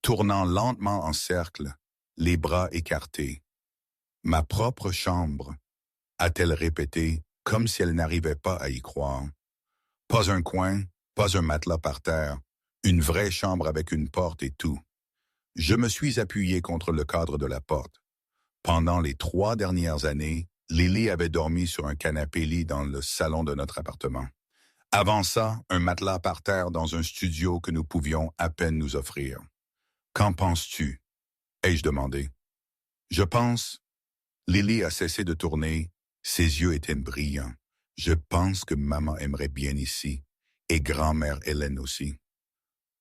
tournant lentement en cercle, les bras écartés. « Ma propre chambre », a-t-elle répété, comme si elle n'arrivait pas à y croire. Pas un coin, pas un matelas par terre, une vraie chambre avec une porte et tout. Je me suis appuyé contre le cadre de la porte. Pendant les 3 dernières années, Lily avait dormi sur un canapé-lit dans le salon de notre appartement. Avant ça, un matelas par terre dans un studio que nous pouvions à peine nous offrir. « Qu'en penses-tu » ai-je demandé. « Je pense... » Lily a cessé de tourner, ses yeux étaient brillants. « Je pense que maman aimerait bien ici, et grand-mère Hélène aussi. »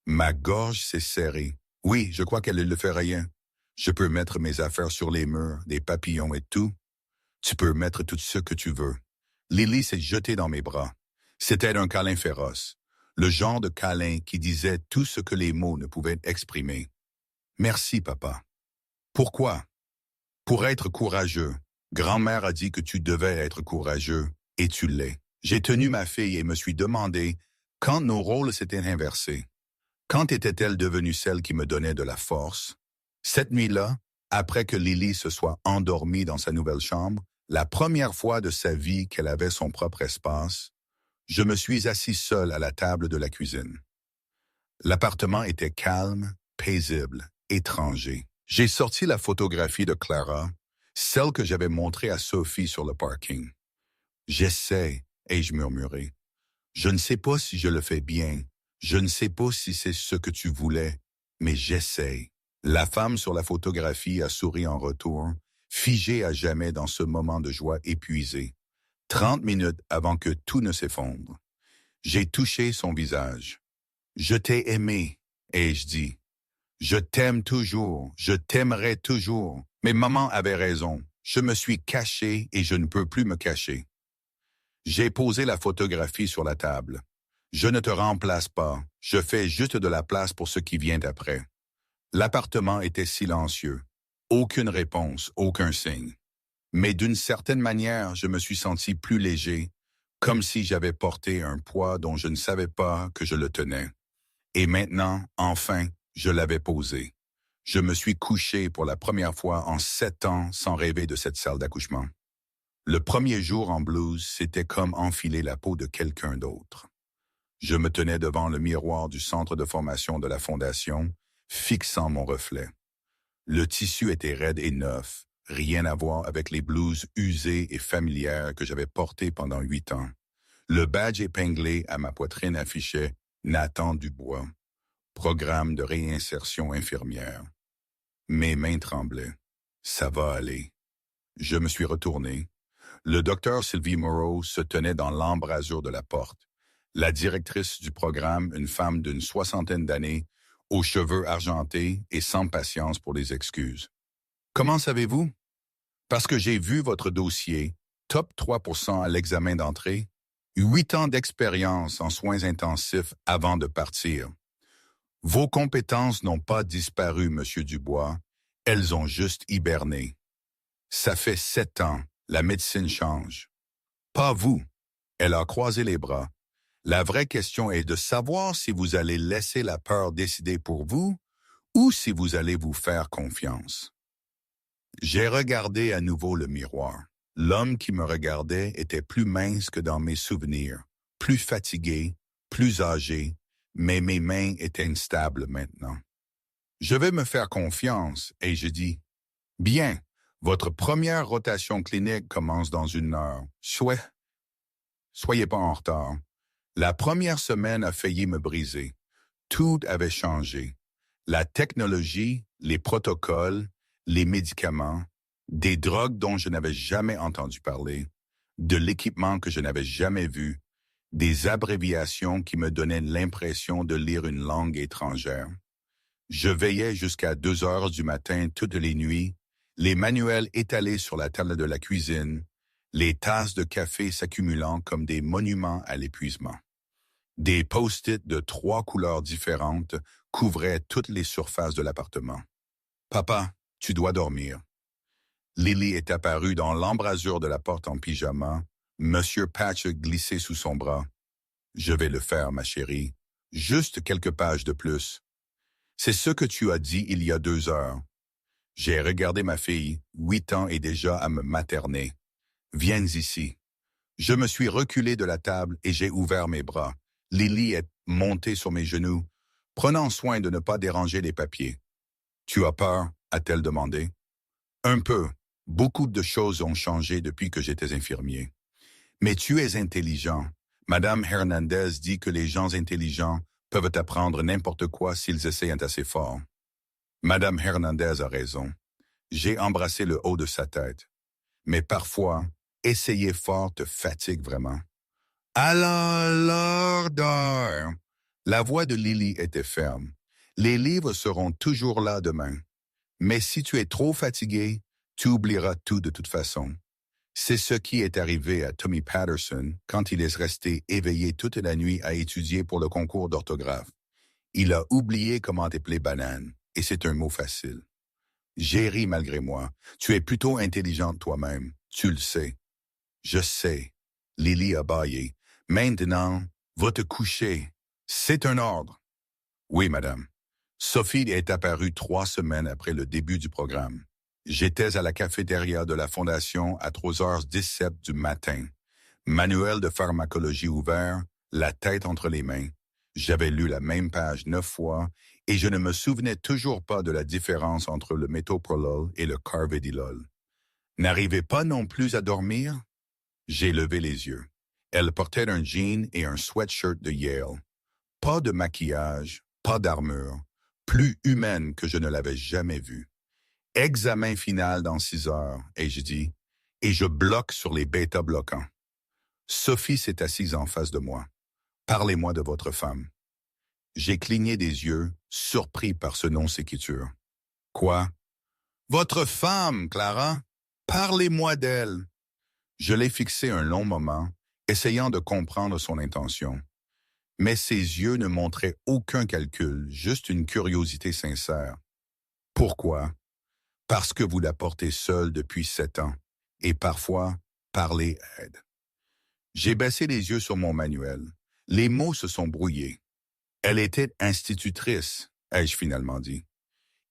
Ma gorge s'est serrée. Oui, je crois qu'elle ne le fait rien. Je peux mettre mes affaires sur les murs, des papillons et tout. Tu peux mettre tout ce que tu veux. Lily s'est jetée dans mes bras. C'était un câlin féroce, le genre de câlin qui disait tout ce que les mots ne pouvaient exprimer. Merci, papa. Pourquoi? Pour être courageux. Grand-mère a dit que tu devais être courageux, et tu l'es. J'ai tenu ma fille et me suis demandé quand nos rôles s'étaient inversés. Quand était-elle devenue celle qui me donnait de la force? Cette nuit-là, après que Lily se soit endormie dans sa nouvelle chambre, la première fois de sa vie qu'elle avait son propre espace, je me suis assis seul à la table de la cuisine. L'appartement était calme, paisible, étranger. J'ai sorti la photographie de Clara, celle que j'avais montrée à Sophie sur le parking. J'essaie, ai-je murmuré. Je ne sais pas si je le fais bien. Je ne sais pas si c'est ce que tu voulais, mais j'essaie. La femme sur la photographie a souri en retour, figée à jamais dans ce moment de joie épuisée. 30 minutes avant que tout ne s'effondre. J'ai touché son visage. Je t'ai aimé, ai-je dit. Je t'aime toujours, je t'aimerai toujours. Mais maman avait raison. Je me suis caché et je ne peux plus me cacher. J'ai posé la photographie sur la table. Je ne te remplace pas, je fais juste de la place pour ce qui vient après. L'appartement était silencieux. Aucune réponse, aucun signe. Mais d'une certaine manière, je me suis senti plus léger, comme si j'avais porté un poids dont je ne savais pas que je le tenais. Et maintenant, enfin, je l'avais posé. Je me suis couché pour la première fois en 7 ans sans rêver de cette salle d'accouchement. Le premier jour en blues, c'était comme enfiler la peau de quelqu'un d'autre. Je me tenais devant le miroir du centre de formation de la Fondation, fixant mon reflet. Le tissu était raide et neuf, rien à voir avec les blouses usées et familières que j'avais portées pendant 8 ans. Le badge épinglé à ma poitrine affichait « Nathan Dubois, programme de réinsertion infirmière ». Mes mains tremblaient. Ça va aller. Je me suis retourné. Le docteur Sylvie Moreau se tenait dans l'embrasure de la porte. La directrice du programme, une femme d'une 60aine d'années, aux cheveux argentés et sans patience pour les excuses. « Comment savez-vous? » « Parce que j'ai vu votre dossier, top 3% à l'examen d'entrée, 8 ans d'expérience en soins intensifs avant de partir. Vos compétences n'ont pas disparu, Monsieur Dubois, elles ont juste hiberné. Ça fait 7 ans, la médecine change. Pas vous. » Elle a croisé les bras. La vraie question est de savoir si vous allez laisser la peur décider pour vous ou si vous allez vous faire confiance. J'ai regardé à nouveau le miroir. L'homme qui me regardait était plus mince que dans mes souvenirs, plus fatigué, plus âgé, mais mes mains étaient instables maintenant. Je vais me faire confiance, et je dis, « Bien, votre première rotation clinique commence dans 1 heure. Soyez pas en retard. » La première semaine a failli me briser. Tout avait changé. La technologie, les protocoles, les médicaments, des drogues dont je n'avais jamais entendu parler, de l'équipement que je n'avais jamais vu, des abréviations qui me donnaient l'impression de lire une langue étrangère. Je veillais jusqu'à 2 heures du matin toutes les nuits, les manuels étalés sur la table de la cuisine, les tasses de café s'accumulant comme des monuments à l'épuisement. Des post-it de 3 couleurs différentes couvraient toutes les surfaces de l'appartement. « Papa, tu dois dormir. » Lily est apparue dans l'embrasure de la porte en pyjama, Monsieur Patch glissé sous son bras. « Je vais le faire, ma chérie. Juste quelques pages de plus. » « C'est ce que tu as dit il y a 2 heures. » J'ai regardé ma fille, 8 ans et déjà à me materner. « Viens ici. » Je me suis reculé de la table et j'ai ouvert mes bras. Lily est montée sur mes genoux, prenant soin de ne pas déranger les papiers. « Tu as peur? » a-t-elle demandé. « Un peu. Beaucoup de choses ont changé depuis que j'étais infirmier. Mais tu es intelligent. Madame Hernandez dit que les gens intelligents peuvent apprendre n'importe quoi s'ils essayent assez fort. » Madame Hernandez a raison. J'ai embrassé le haut de sa tête. Mais parfois, essayer fort te fatigue vraiment. « À l'ordre !» La voix de Lily était ferme. « Les livres seront toujours là demain. Mais si tu es trop fatigué, tu oublieras tout de toute façon. » C'est ce qui est arrivé à Tommy Patterson quand il est resté éveillé toute la nuit à étudier pour le concours d'orthographe. Il a oublié comment épeler banane, et c'est un mot facile. J'ai ri malgré moi. Tu es plutôt intelligente toi-même, tu le sais. Je sais. Lily a bâillé. Maintenant, va te coucher. C'est un ordre. Oui, madame. Sophie est apparue 3 semaines après le début du programme. J'étais à la cafétéria de la Fondation à 3h17 du matin. Manuel de pharmacologie ouvert, la tête entre les mains. J'avais lu la même page 9 fois et je ne me souvenais toujours pas de la différence entre le métoprolol et le carvedilol. N'arrivez pas non plus à dormir? J'ai levé les yeux. Elle portait un jean et un sweatshirt de Yale. Pas de maquillage, pas d'armure, plus humaine que je ne l'avais jamais vue. Examen final dans 6 heures, ai-je dit, et je bloque sur les bêta-bloquants. Sophie s'est assise en face de moi. Parlez-moi de votre femme. J'ai cligné des yeux, surpris par ce non-séquiture. Quoi? Votre femme, Clara? Parlez-moi d'elle. Je l'ai fixé un long moment, essayant de comprendre son intention. Mais ses yeux ne montraient aucun calcul, juste une curiosité sincère. Pourquoi? Parce que vous la portez seule depuis 7 ans, et parfois, parler aide. J'ai baissé les yeux sur mon manuel. Les mots se sont brouillés. Elle était institutrice, ai-je finalement dit.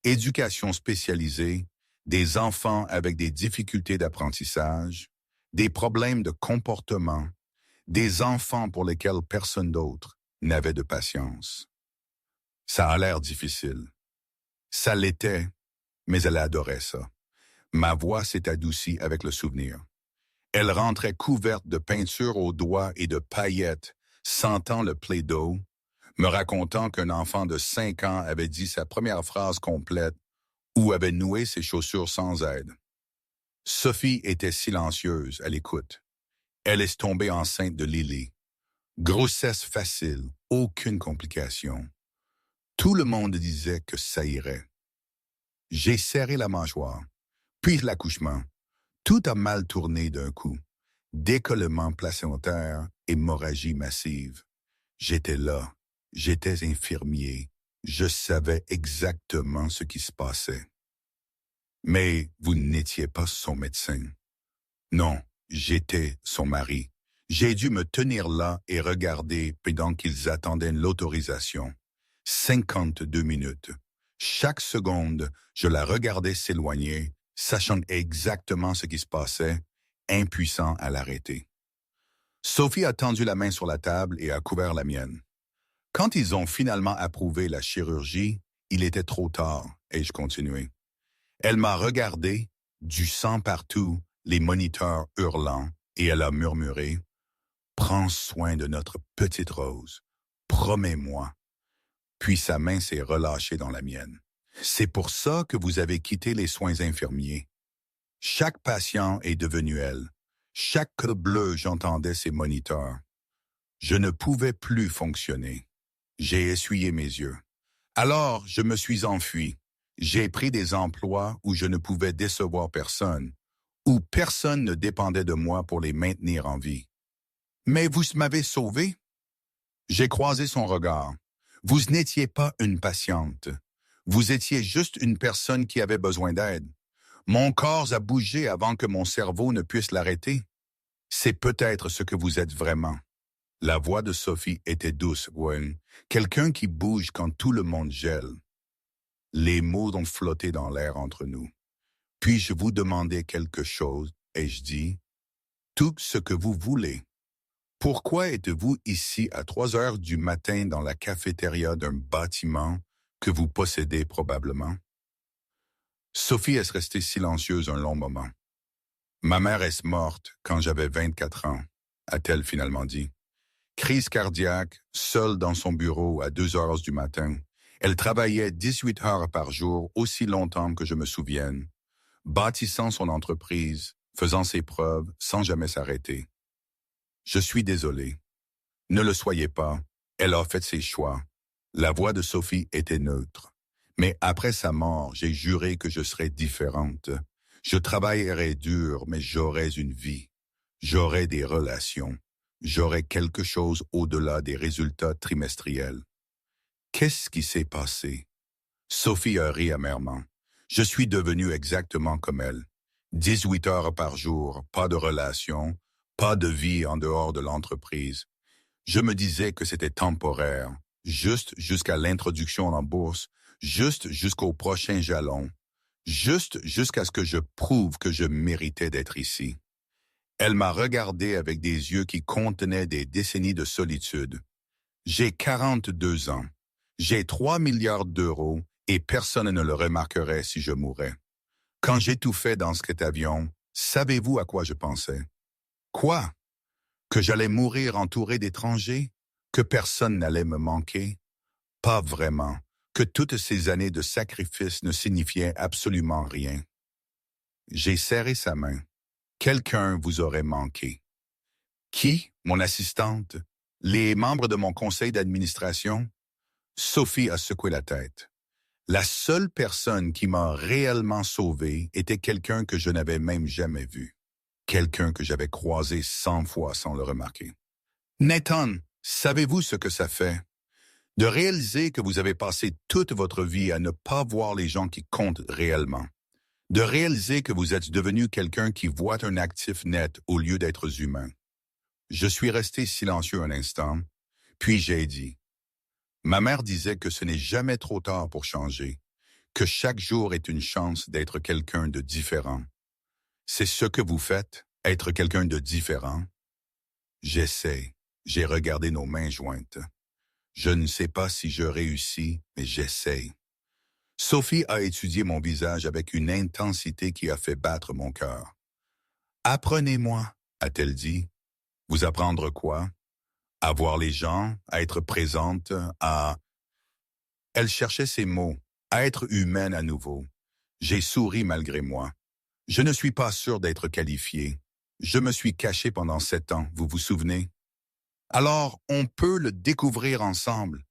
Éducation spécialisée, des enfants avec des difficultés d'apprentissage, des problèmes de comportement, des enfants pour lesquels personne d'autre n'avait de patience. Ça a l'air difficile. Ça l'était, mais elle adorait ça. Ma voix s'est adoucie avec le souvenir. Elle rentrait couverte de peinture aux doigts et de paillettes, sentant le Play-Doh, me racontant qu'un enfant de 5 ans avait dit sa première phrase complète ou avait noué ses chaussures sans aide. Sophie était silencieuse à l'écoute. Elle est tombée enceinte de Lily. Grossesse facile, aucune complication. Tout le monde disait que ça irait. J'ai serré la mâchoire, puis l'accouchement. Tout a mal tourné d'un coup. Décollement placentaire, hémorragie massive. J'étais là, j'étais infirmier. Je savais exactement ce qui se passait. Mais vous n'étiez pas son médecin. Non, j'étais son mari. J'ai dû me tenir là et regarder pendant qu'ils attendaient l'autorisation. 52 minutes. Chaque seconde, je la regardais s'éloigner, sachant exactement ce qui se passait, impuissant à l'arrêter. Sophie a tendu la main sur la table et a couvert la mienne. Quand ils ont finalement approuvé la chirurgie, il était trop tard, ai-je continué. Elle m'a regardé, du sang partout, les moniteurs hurlant, et elle a murmuré « Prends soin de notre petite Rose, promets-moi. » Puis sa main s'est relâchée dans la mienne. C'est pour ça que vous avez quitté les soins infirmiers. Chaque patient est devenu elle. Chaque bleu, j'entendais ses moniteurs. Je ne pouvais plus fonctionner. J'ai essuyé mes yeux. Alors, je me suis enfui. J'ai pris des emplois où je ne pouvais décevoir personne, où personne ne dépendait de moi pour les maintenir en vie. Mais vous m'avez sauvé? J'ai croisé son regard. Vous n'étiez pas une patiente. Vous étiez juste une personne qui avait besoin d'aide. Mon corps a bougé avant que mon cerveau ne puisse l'arrêter. C'est peut-être ce que vous êtes vraiment. La voix de Sophie était douce, Gwen. Quelqu'un qui bouge quand tout le monde gèle. Les mots ont flotté dans l'air entre nous. Puis-je vous demander quelque chose, ai-je dit? Tout ce que vous voulez. Pourquoi êtes-vous ici à 3 heures du matin dans la cafétéria d'un bâtiment que vous possédez probablement? Sophie est restée silencieuse un long moment. Ma mère est morte quand j'avais 24 ans, a-t-elle finalement dit. Crise cardiaque, seule dans son bureau à 2 heures du matin. Elle travaillait 18 heures par jour, aussi longtemps que je me souvienne, bâtissant son entreprise, faisant ses preuves sans jamais s'arrêter. Je suis désolé. Ne le soyez pas. Elle a fait ses choix. La voix de Sophie était neutre. Mais après sa mort, j'ai juré que je serais différente. Je travaillerais dur, mais j'aurais une vie. J'aurais des relations. J'aurais quelque chose au-delà des résultats trimestriels. Qu'est-ce qui s'est passé? Sophie a ri amèrement. Je suis devenu exactement comme elle. 18 heures par jour, pas de relations, pas de vie en dehors de l'entreprise. Je me disais que c'était temporaire, juste jusqu'à l'introduction en bourse, juste jusqu'au prochain jalon, juste jusqu'à ce que je prouve que je méritais d'être ici. Elle m'a regardé avec des yeux qui contenaient des décennies de solitude. J'ai 42 ans. J'ai 3 milliards d'euros et personne ne le remarquerait si je mourais. Quand j'étouffais dans cet avion, savez-vous à quoi je pensais? Quoi? Que j'allais mourir entouré d'étrangers? Que personne n'allait me manquer? Pas vraiment. Que toutes ces années de sacrifice ne signifiaient absolument rien. J'ai serré sa main. Quelqu'un vous aurait manqué. Qui? Mon assistante? Les membres de mon conseil d'administration? Sophie a secoué la tête. La seule personne qui m'a réellement sauvé était quelqu'un que je n'avais même jamais vu. Quelqu'un que j'avais croisé 100 fois sans le remarquer. Nathan, savez-vous ce que ça fait? De réaliser que vous avez passé toute votre vie à ne pas voir les gens qui comptent réellement. De réaliser que vous êtes devenu quelqu'un qui voit un actif net au lieu d'être humain. Je suis resté silencieux un instant, puis j'ai dit, ma mère disait que ce n'est jamais trop tard pour changer, que chaque jour est une chance d'être quelqu'un de différent. C'est ce que vous faites, être quelqu'un de différent? J'essaie. J'ai regardé nos mains jointes. Je ne sais pas si je réussis, mais j'essaie. Sophie a étudié mon visage avec une intensité qui a fait battre mon cœur. Apprenez-moi, a-t-elle dit. Vous apprendre quoi? À voir les gens, à être présente, à... Elle cherchait ses mots, à être humaine à nouveau. J'ai souri malgré moi. Je ne suis pas sûr d'être qualifié. Je me suis caché pendant 7 ans, vous vous souvenez? Alors, on peut le découvrir ensemble.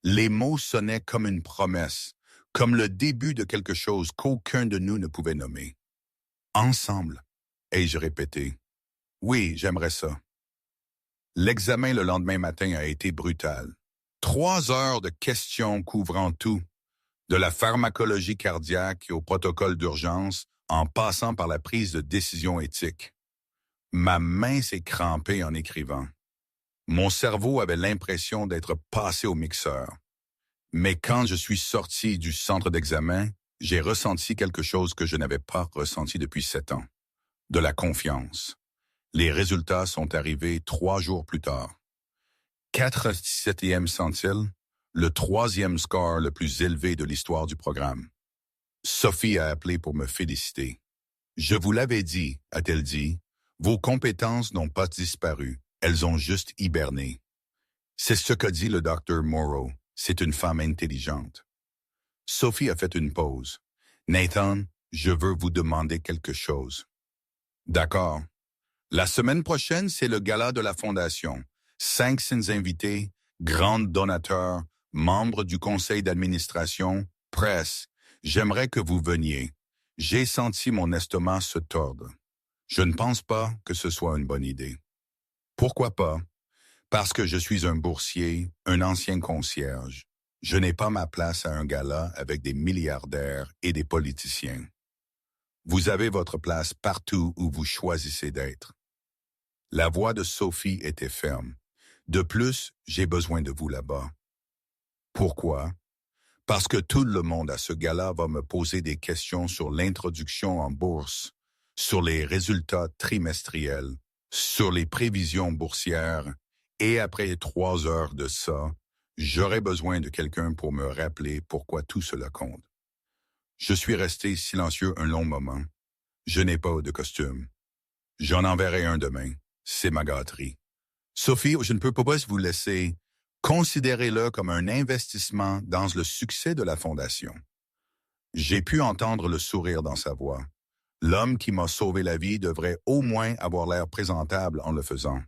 Les mots sonnaient comme une promesse, comme le début de quelque chose qu'aucun de nous ne pouvait nommer. Ensemble, ai-je répété. Oui, j'aimerais ça. L'examen le lendemain matin a été brutal. 3 heures de questions couvrant tout, de la pharmacologie cardiaque au protocole d'urgence, en passant par la prise de décision éthique. Ma main s'est crampée en écrivant. Mon cerveau avait l'impression d'être passé au mixeur. Mais quand je suis sorti du centre d'examen, j'ai ressenti quelque chose que je n'avais pas ressenti depuis 7 ans. De la confiance. Les résultats sont arrivés 3 jours plus tard. 4,7 centile, le 3e score le plus élevé de l'histoire du programme. Sophie a appelé pour me féliciter. Je vous l'avais dit, a-t-elle dit, vos compétences n'ont pas disparu, elles ont juste hiberné. C'est ce qu'a dit le docteur Morrow, c'est une femme intelligente. Sophie a fait une pause. Nathan, je veux vous demander quelque chose. D'accord. La semaine prochaine, c'est le gala de la Fondation. 500 invités, grands donateurs, membres du conseil d'administration, presse. J'aimerais que vous veniez. J'ai senti mon estomac se tordre. Je ne pense pas que ce soit une bonne idée. Pourquoi pas? Parce que je suis un boursier, un ancien concierge. Je n'ai pas ma place à un gala avec des milliardaires et des politiciens. Vous avez votre place partout où vous choisissez d'être. La voix de Sophie était ferme. De plus, j'ai besoin de vous là-bas. Pourquoi? Parce que tout le monde à ce gala va me poser des questions sur l'introduction en bourse, sur les résultats trimestriels, sur les prévisions boursières, et après 3 heures de ça, j'aurai besoin de quelqu'un pour me rappeler pourquoi tout cela compte. Je suis resté silencieux un long moment. Je n'ai pas de costume. J'en enverrai un demain. C'est ma gâterie. Sophie, je ne peux pas vous laisser. Considérez-le comme un investissement dans le succès de la Fondation. J'ai pu entendre le sourire dans sa voix. L'homme qui m'a sauvé la vie devrait au moins avoir l'air présentable en le faisant.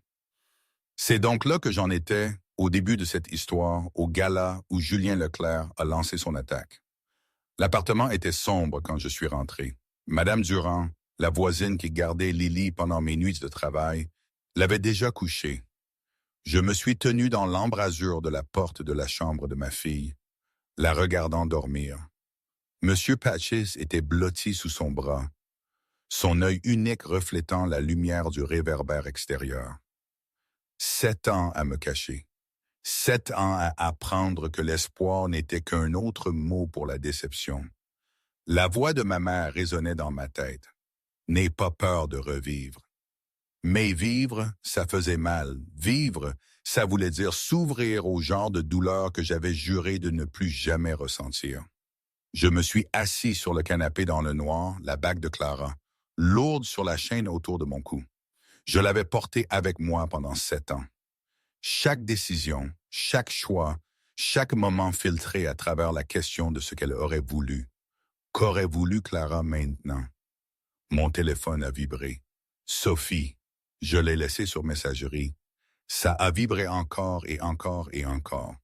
C'est donc là que j'en étais, au début de cette histoire, au gala où Julien Leclerc a lancé son attaque. L'appartement était sombre quand je suis rentré. Madame Durand, la voisine qui gardait Lily pendant mes nuits de travail, l'avait déjà couchée. Je me suis tenu dans l'embrasure de la porte de la chambre de ma fille, la regardant dormir. Monsieur Patches était blotti sous son bras, son œil unique reflétant la lumière du réverbère extérieur. 7 ans à me cacher. 7 ans à apprendre que l'espoir n'était qu'un autre mot pour la déception. La voix de ma mère résonnait dans ma tête. N'aie pas peur de revivre. Mais vivre, ça faisait mal. Vivre, Ça voulait dire s'ouvrir au genre de douleur que j'avais juré de ne plus jamais ressentir. Je me suis assis sur le canapé dans le noir, la bague de Clara, lourde sur la chaîne autour de mon cou. Je l'avais portée avec moi pendant 7 ans. Chaque décision, chaque choix, chaque moment filtré à travers la question de ce qu'elle aurait voulu. Qu'aurait voulu Clara maintenant? Mon téléphone a vibré. Sophie, je l'ai laissé sur messagerie. Ça a vibré encore et encore et encore.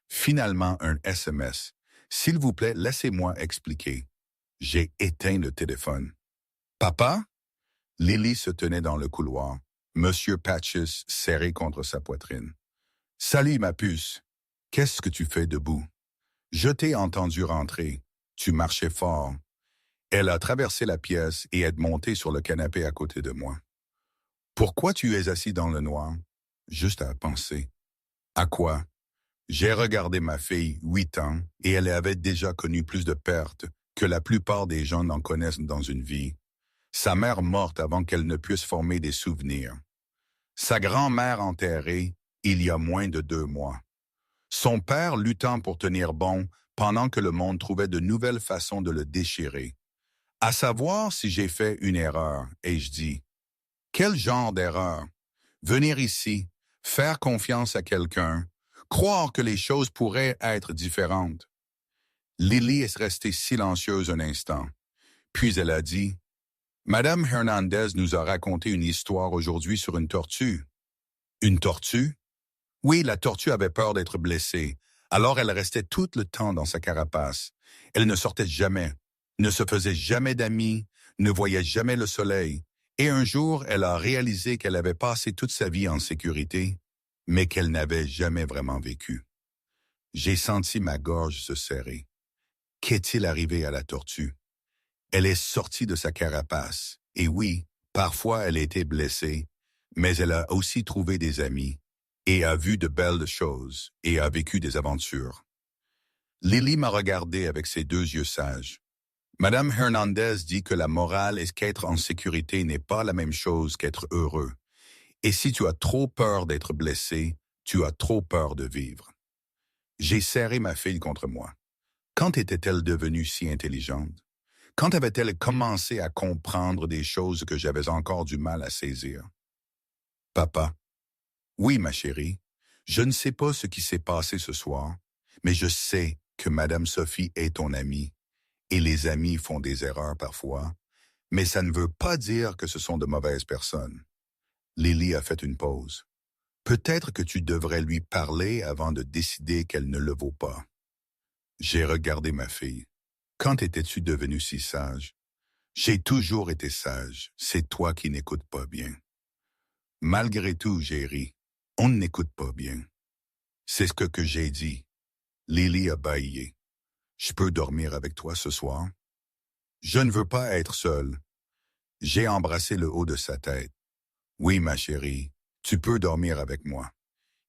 Finalement, un SMS. S'il vous plaît, laissez-moi expliquer. J'ai éteint le téléphone. Papa? Lily se tenait dans le couloir, Monsieur Patches serré contre sa poitrine. Salut, ma puce. Qu'est-ce que tu fais debout? Je t'ai entendu rentrer. Tu marchais fort. Elle a traversé la pièce et est montée sur le canapé à côté de moi. Pourquoi tu es assis dans le noir? Juste à penser. À quoi? J'ai regardé ma fille, 8 ans, et elle avait déjà connu plus de pertes que la plupart des gens n'en connaissent dans une vie. Sa mère morte avant qu'elle ne puisse former des souvenirs. Sa grand-mère enterrée il y a moins de 2 mois. Son père luttant pour tenir bon pendant que le monde trouvait de nouvelles façons de le déchirer. À savoir si j'ai fait une erreur, ai-je dit. Quel genre d'erreur? Venir ici, faire confiance à quelqu'un, croire que les choses pourraient être différentes. Lily est restée silencieuse un instant, puis elle a dit « Madame Hernandez nous a raconté une histoire aujourd'hui sur une tortue. » Une tortue? Oui, la tortue avait peur d'être blessée, alors elle restait tout le temps dans sa carapace. Elle ne sortait jamais, ne se faisait jamais d'amis, ne voyait jamais le soleil. Et un jour, elle a réalisé qu'elle avait passé toute sa vie en sécurité, mais qu'elle n'avait jamais vraiment vécu. J'ai senti ma gorge se serrer. Qu'est-il arrivé à la tortue? Elle est sortie de sa carapace. Et oui, parfois elle a été blessée, mais elle a aussi trouvé des amis, et a vu de belles choses, et a vécu des aventures. Lily m'a regardé avec ses 2 yeux sages. Madame Hernandez dit que la morale est qu'être en sécurité n'est pas la même chose qu'être heureux. Et si tu as trop peur d'être blessé, tu as trop peur de vivre. J'ai serré ma fille contre moi. Quand était-elle devenue si intelligente? Quand avait-elle commencé à comprendre des choses que j'avais encore du mal à saisir? Papa. Oui, ma chérie. Je ne sais pas ce qui s'est passé ce soir, mais je sais que Madame Sophie est ton amie. Et les amis font des erreurs parfois, mais ça ne veut pas dire que ce sont de mauvaises personnes. Lily a fait une pause. Peut-être que tu devrais lui parler avant de décider qu'elle ne le vaut pas. J'ai regardé ma fille. Quand étais-tu devenue si sage? J'ai toujours été sage. C'est toi qui n'écoutes pas bien. Malgré tout, j'ai ri. On n'écoute pas bien. C'est ce que j'ai dit. Lily a bâillé. Je peux dormir avec toi ce soir? Je ne veux pas être seul. J'ai embrassé le haut de sa tête. Oui, ma chérie, tu peux dormir avec moi.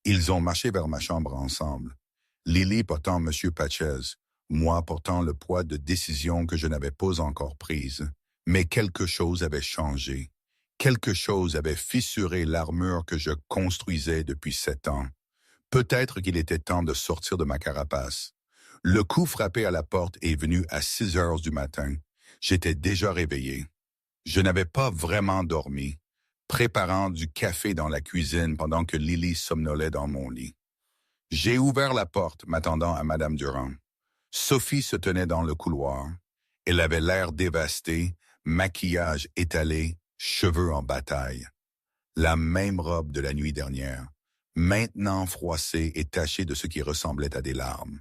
Ils ont marché vers ma chambre ensemble. Lily portant M. Patches, moi portant le poids de décisions que je n'avais pas encore prises. Mais quelque chose avait changé. Quelque chose avait fissuré l'armure que je construisais depuis 7 ans. Peut-être qu'il était temps de sortir de ma carapace. Le coup frappé à la porte est venu à 6 heures du matin. J'étais déjà réveillé. Je n'avais pas vraiment dormi, préparant du café dans la cuisine pendant que Lily somnolait dans mon lit. J'ai ouvert la porte, m'attendant à Madame Durand. Sophie se tenait dans le couloir. Elle avait l'air dévastée, maquillage étalé, cheveux en bataille. La même robe de la nuit dernière, maintenant froissée et tachée de ce qui ressemblait à des larmes.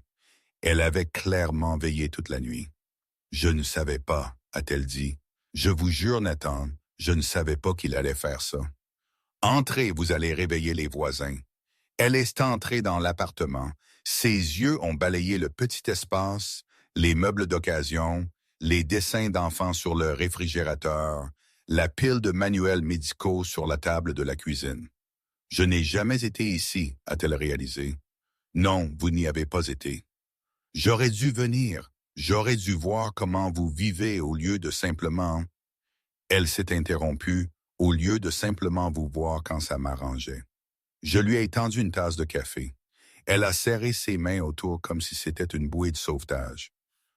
Elle avait clairement veillé toute la nuit. « Je ne savais pas », a-t-elle dit. « Je vous jure, Nathan, je ne savais pas qu'il allait faire ça. Entrez, vous allez réveiller les voisins. » Elle est entrée dans l'appartement. Ses yeux ont balayé le petit espace, les meubles d'occasion, les dessins d'enfants sur le réfrigérateur, la pile de manuels médicaux sur la table de la cuisine. « Je n'ai jamais été ici », a-t-elle réalisé. « Non, vous n'y avez pas été. J'aurais dû venir, j'aurais dû voir comment vous vivez au lieu de simplement... » Elle s'est interrompue, au lieu de simplement vous voir quand ça m'arrangeait. Je lui ai tendu une tasse de café. Elle a serré ses mains autour comme si c'était une bouée de sauvetage.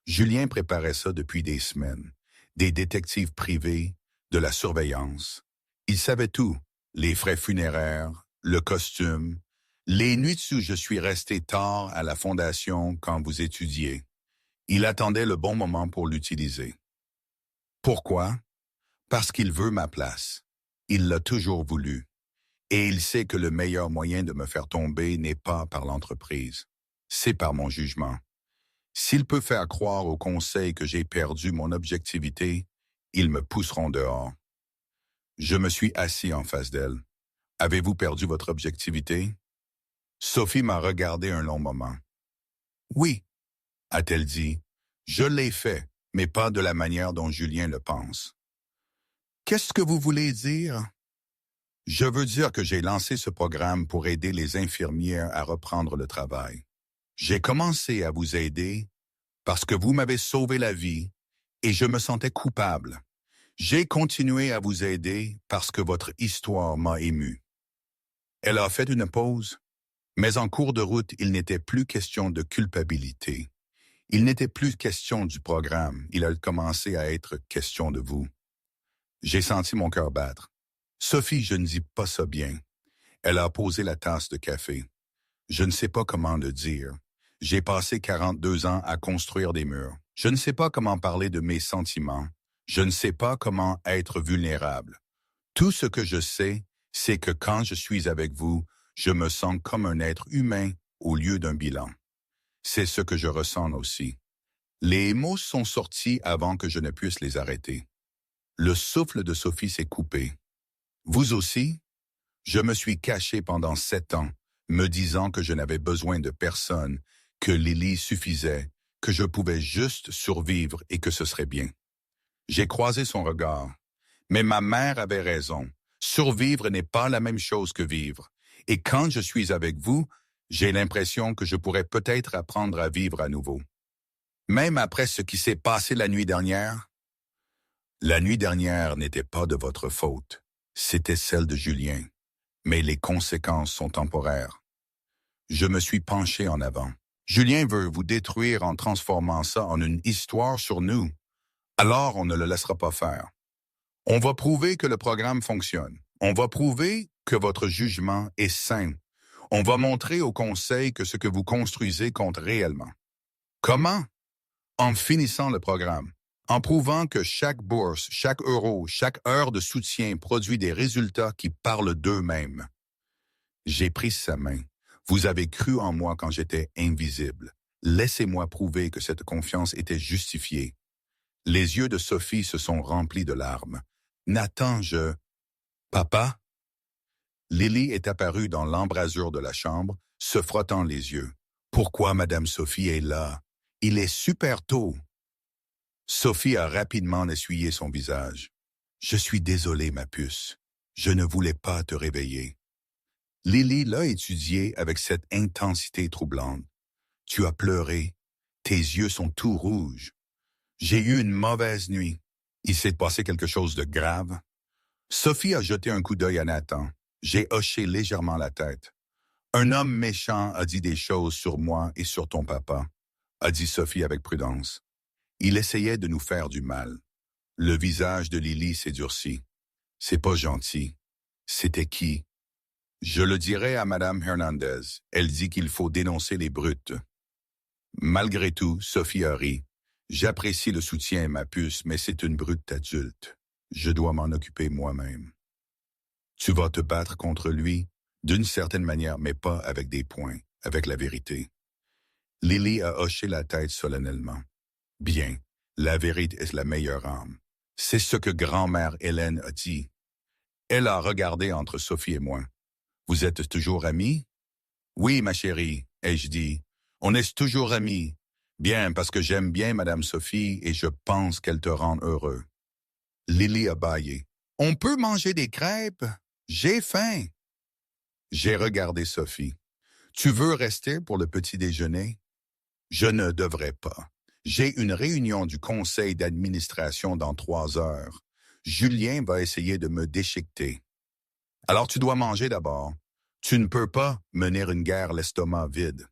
Julien préparait ça depuis des semaines. Des détectives privés, de la surveillance. Il savait tout. Les frais funéraires, le costume, les nuits où je suis resté tard à la fondation quand vous étudiez. Il attendait le bon moment pour l'utiliser. Pourquoi? Parce qu'il veut ma place. Il l'a toujours voulu. Et il sait que le meilleur moyen de me faire tomber n'est pas par l'entreprise. C'est par mon jugement. S'il peut faire croire au conseil que j'ai perdu mon objectivité, ils me pousseront dehors. Je me suis assis en face d'elle. Avez-vous perdu votre objectivité? Sophie m'a regardé un long moment. Oui, a-t-elle dit. Je l'ai fait, mais pas de la manière dont Julien le pense. Qu'est-ce que vous voulez dire? Je veux dire que j'ai lancé ce programme pour aider les infirmières à reprendre le travail. J'ai commencé à vous aider parce que vous m'avez sauvé la vie et je me sentais coupable. J'ai continué à vous aider parce que votre histoire m'a ému. Elle a fait une pause, mais en cours de route, il n'était plus question de culpabilité. Il n'était plus question du programme, il a commencé à être question de vous. J'ai senti mon cœur battre. Sophie, je ne dis pas ça bien. Elle a posé la tasse de café. Je ne sais pas comment le dire. J'ai passé 42 ans à construire des murs. Je ne sais pas comment parler de mes sentiments. Je ne sais pas comment être vulnérable. Tout ce que je sais, c'est que quand je suis avec vous, je me sens comme un être humain au lieu d'un bilan. C'est ce que je ressens aussi. Les mots sont sortis avant que je ne puisse les arrêter. Le souffle de Sophie s'est coupé. Vous aussi? Je me suis caché pendant 7 ans, me disant que je n'avais besoin de personne, que Lily suffisait, que je pouvais juste survivre et que ce serait bien. J'ai croisé son regard. Mais ma mère avait raison. Survivre n'est pas la même chose que vivre. Et quand je suis avec vous, j'ai l'impression que je pourrais peut-être apprendre à vivre à nouveau. Même après ce qui s'est passé la nuit dernière? La nuit dernière n'était pas de votre faute. C'était celle de Julien. Mais les conséquences sont temporaires. Je me suis penché en avant. Julien veut vous détruire en transformant ça en une histoire sur nous. Alors on ne le laissera pas faire. On va prouver que le programme fonctionne. On va prouver que votre jugement est sain. On va montrer au Conseil que ce que vous construisez compte réellement. Comment? En finissant le programme. En prouvant que chaque bourse, chaque euro, chaque heure de soutien produit des résultats qui parlent d'eux-mêmes. J'ai pris sa main. Vous avez cru en moi quand j'étais invisible. Laissez-moi prouver que cette confiance était justifiée. Les yeux de Sophie se sont remplis de larmes. Nathan, Papa? Lily est apparue dans l'embrasure de la chambre, se frottant les yeux. Pourquoi Madame Sophie est là? Il est super tôt. Sophie a rapidement essuyé son visage. Je suis désolée, ma puce. Je ne voulais pas te réveiller. Lily l'a étudié avec cette intensité troublante. Tu as pleuré. Tes yeux sont tout rouges. J'ai eu une mauvaise nuit. Il s'est passé quelque chose de grave. Sophie a jeté un coup d'œil à Nathan. J'ai hoché légèrement la tête. Un homme méchant a dit des choses sur moi et sur ton papa, a dit Sophie avec prudence. Il essayait de nous faire du mal. Le visage de Lily s'est durci. C'est pas gentil. C'était qui? Je le dirai à Madame Hernandez. Elle dit qu'il faut dénoncer les brutes. Malgré tout, Sophie a ri. J'apprécie le soutien, ma puce, mais c'est une brute adulte. Je dois m'en occuper moi-même. Tu vas te battre contre lui, d'une certaine manière, mais pas avec des poings, avec la vérité. Lily a hoché la tête solennellement. Bien, la vérité est la meilleure arme. C'est ce que grand-mère Hélène a dit. Elle a regardé entre Sophie et moi. Vous êtes toujours amis? Oui, ma chérie, ai-je dit. On est toujours amis. Bien, parce que j'aime bien Madame Sophie et je pense qu'elle te rend heureux. Lily a bâillé. On peut manger des crêpes? J'ai faim. J'ai regardé Sophie. Tu veux rester pour le petit déjeuner? Je ne devrais pas. J'ai une réunion du conseil d'administration dans 3 heures. Julien va essayer de me déchiqueter. Alors tu dois manger d'abord. Tu ne peux pas mener une guerre l'estomac vide.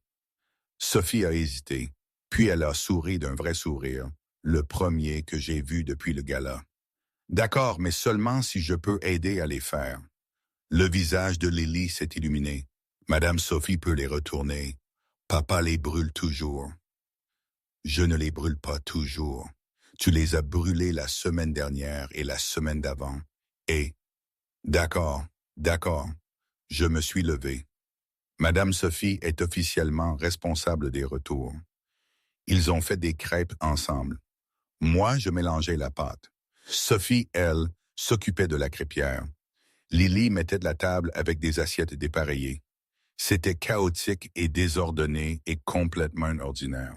Sophie a hésité, puis elle a souri d'un vrai sourire, le premier que j'ai vu depuis le gala. D'accord, mais seulement si je peux aider à les faire. Le visage de Lily s'est illuminé. Madame Sophie peut les retourner. Papa les brûle toujours. Je ne les brûle pas toujours. Tu les as brûlés la semaine dernière et la semaine d'avant. Et, d'accord, d'accord, je me suis levé. Madame Sophie est officiellement responsable des retours. Ils ont fait des crêpes ensemble. Moi, je mélangeais la pâte. Sophie, elle, s'occupait de la crêpière. Lily mettait de la table avec des assiettes dépareillées. C'était chaotique et désordonné et complètement ordinaire.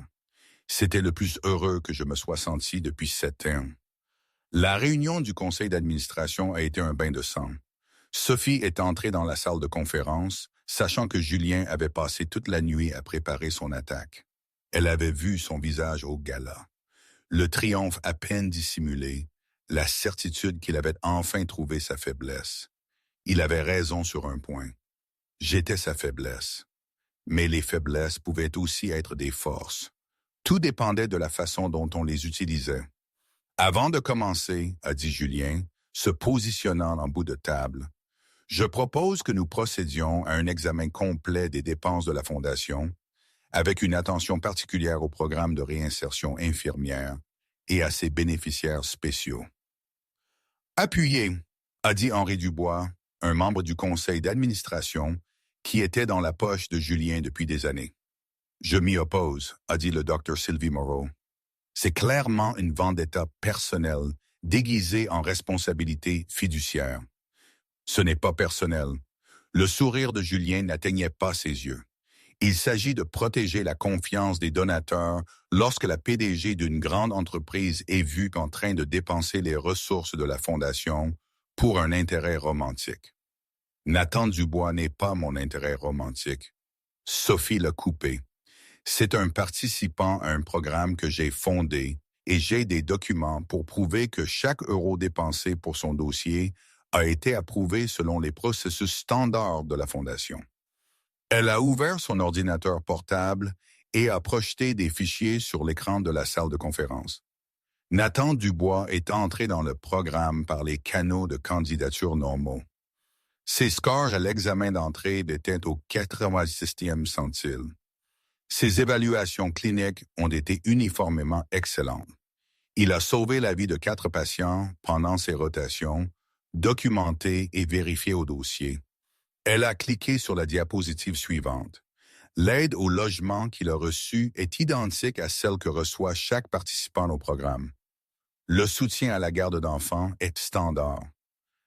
C'était le plus heureux que je me sois senti depuis 7 ans. La réunion du conseil d'administration a été un bain de sang. Sophie est entrée dans la salle de conférence, sachant que Julien avait passé toute la nuit à préparer son attaque. Elle avait vu son visage au gala. Le triomphe à peine dissimulé, la certitude qu'il avait enfin trouvé sa faiblesse. Il avait raison sur un point. J'étais sa faiblesse. Mais les faiblesses pouvaient aussi être des forces. Tout dépendait de la façon dont on les utilisait. Avant de commencer, a dit Julien, se positionnant en bout de table, je propose que nous procédions à un examen complet des dépenses de la Fondation, avec une attention particulière au programme de réinsertion infirmière et à ses bénéficiaires spéciaux. Appuyez, a dit Henri Dubois, un membre du conseil d'administration qui était dans la poche de Julien depuis des années. Je m'y oppose, a dit le docteur Sylvie Moreau. C'est clairement une vendetta personnelle déguisée en responsabilité fiduciaire. Ce n'est pas personnel. Le sourire de Julien n'atteignait pas ses yeux. Il s'agit de protéger la confiance des donateurs lorsque la PDG d'une grande entreprise est vue en train de dépenser les ressources de la Fondation pour un intérêt romantique. Nathan Dubois n'est pas mon intérêt romantique. Sophie l'a coupé. C'est un participant à un programme que j'ai fondé et j'ai des documents pour prouver que chaque euro dépensé pour son dossier a été approuvé selon les processus standards de la Fondation. Elle a ouvert son ordinateur portable et a projeté des fichiers sur l'écran de la salle de conférence. Nathan Dubois est entré dans le programme par les canaux de candidature normaux. Ses scores à l'examen d'entrée étaient au 86e centile. Ses évaluations cliniques ont été uniformément excellentes. Il a sauvé la vie de 4 patients pendant ses rotations, documenté et vérifié au dossier. Elle a cliqué sur la diapositive suivante. L'aide au logement qu'il a reçue est identique à celle que reçoit chaque participant au programme. Le soutien à la garde d'enfants est standard.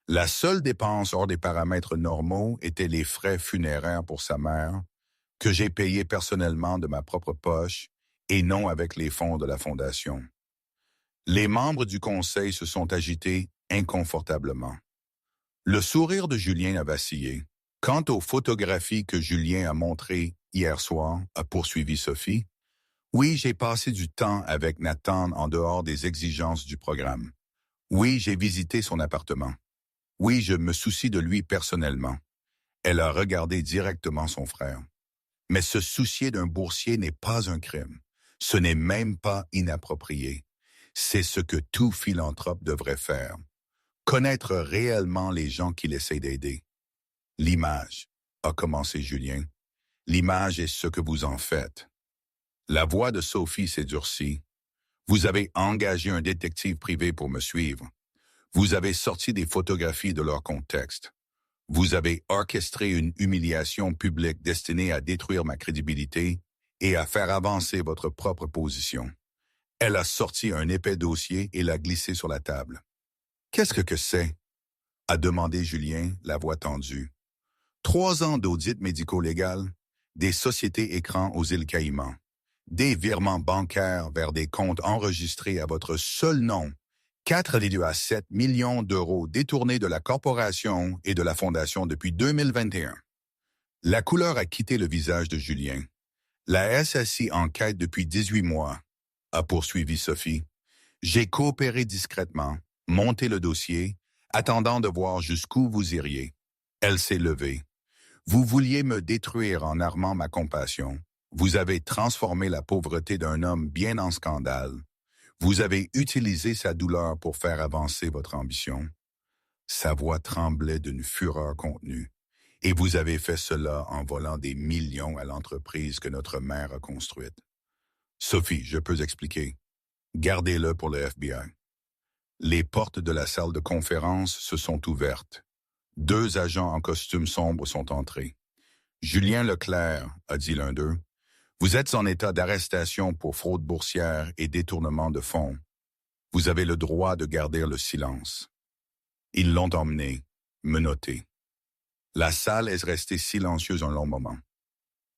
La seule dépense hors des paramètres normaux était les frais funéraires pour sa mère, que j'ai payés personnellement de ma propre poche et non avec les fonds de la Fondation. Les membres du conseil se sont agités inconfortablement. Le sourire de Julien a vacillé. Quant aux photographies que Julien a montrées hier soir, a poursuivi Sophie, oui, j'ai passé du temps avec Nathan en dehors des exigences du programme. Oui, j'ai visité son appartement. Oui, je me soucie de lui personnellement. Elle a regardé directement son frère. Mais se soucier d'un boursier n'est pas un crime. Ce n'est même pas inapproprié. C'est ce que tout philanthrope devrait faire. Connaître réellement les gens qu'il essaie d'aider. L'image, a commencé Julien. L'image est ce que vous en faites. La voix de Sophie s'est durcie. Vous avez engagé un détective privé pour me suivre. Vous avez sorti des photographies de leur contexte. Vous avez orchestré une humiliation publique destinée à détruire ma crédibilité et à faire avancer votre propre position. Elle a sorti un épais dossier et l'a glissé sur la table. Qu'est-ce que c'est? A demandé Julien, la voix tendue. 3 ans d'audit médico-légal, des sociétés écrans aux îles Caïmans, des virements bancaires vers des comptes enregistrés à votre seul nom, 4,7 millions d'euros détournés de la corporation et de la Fondation depuis 2021. La couleur a quitté le visage de Julien. La SSI enquête depuis 18 mois, a poursuivi Sophie. J'ai coopéré discrètement, monté le dossier, attendant de voir jusqu'où vous iriez. Elle s'est levée. Vous vouliez me détruire en armant ma compassion. Vous avez transformé la pauvreté d'un homme bien en scandale. Vous avez utilisé sa douleur pour faire avancer votre ambition. Sa voix tremblait d'une fureur contenue. Et vous avez fait cela en volant des millions à l'entreprise que notre mère a construite. Sophie, je peux expliquer. Gardez-le pour le FBI. Les portes de la salle de conférence se sont ouvertes. 2 agents en costume sombre sont entrés. Julien Leclerc, a dit l'un d'eux, vous êtes en état d'arrestation pour fraude boursière et détournement de fonds. Vous avez le droit de garder le silence. Ils l'ont emmené, menotté. La salle est restée silencieuse un long moment.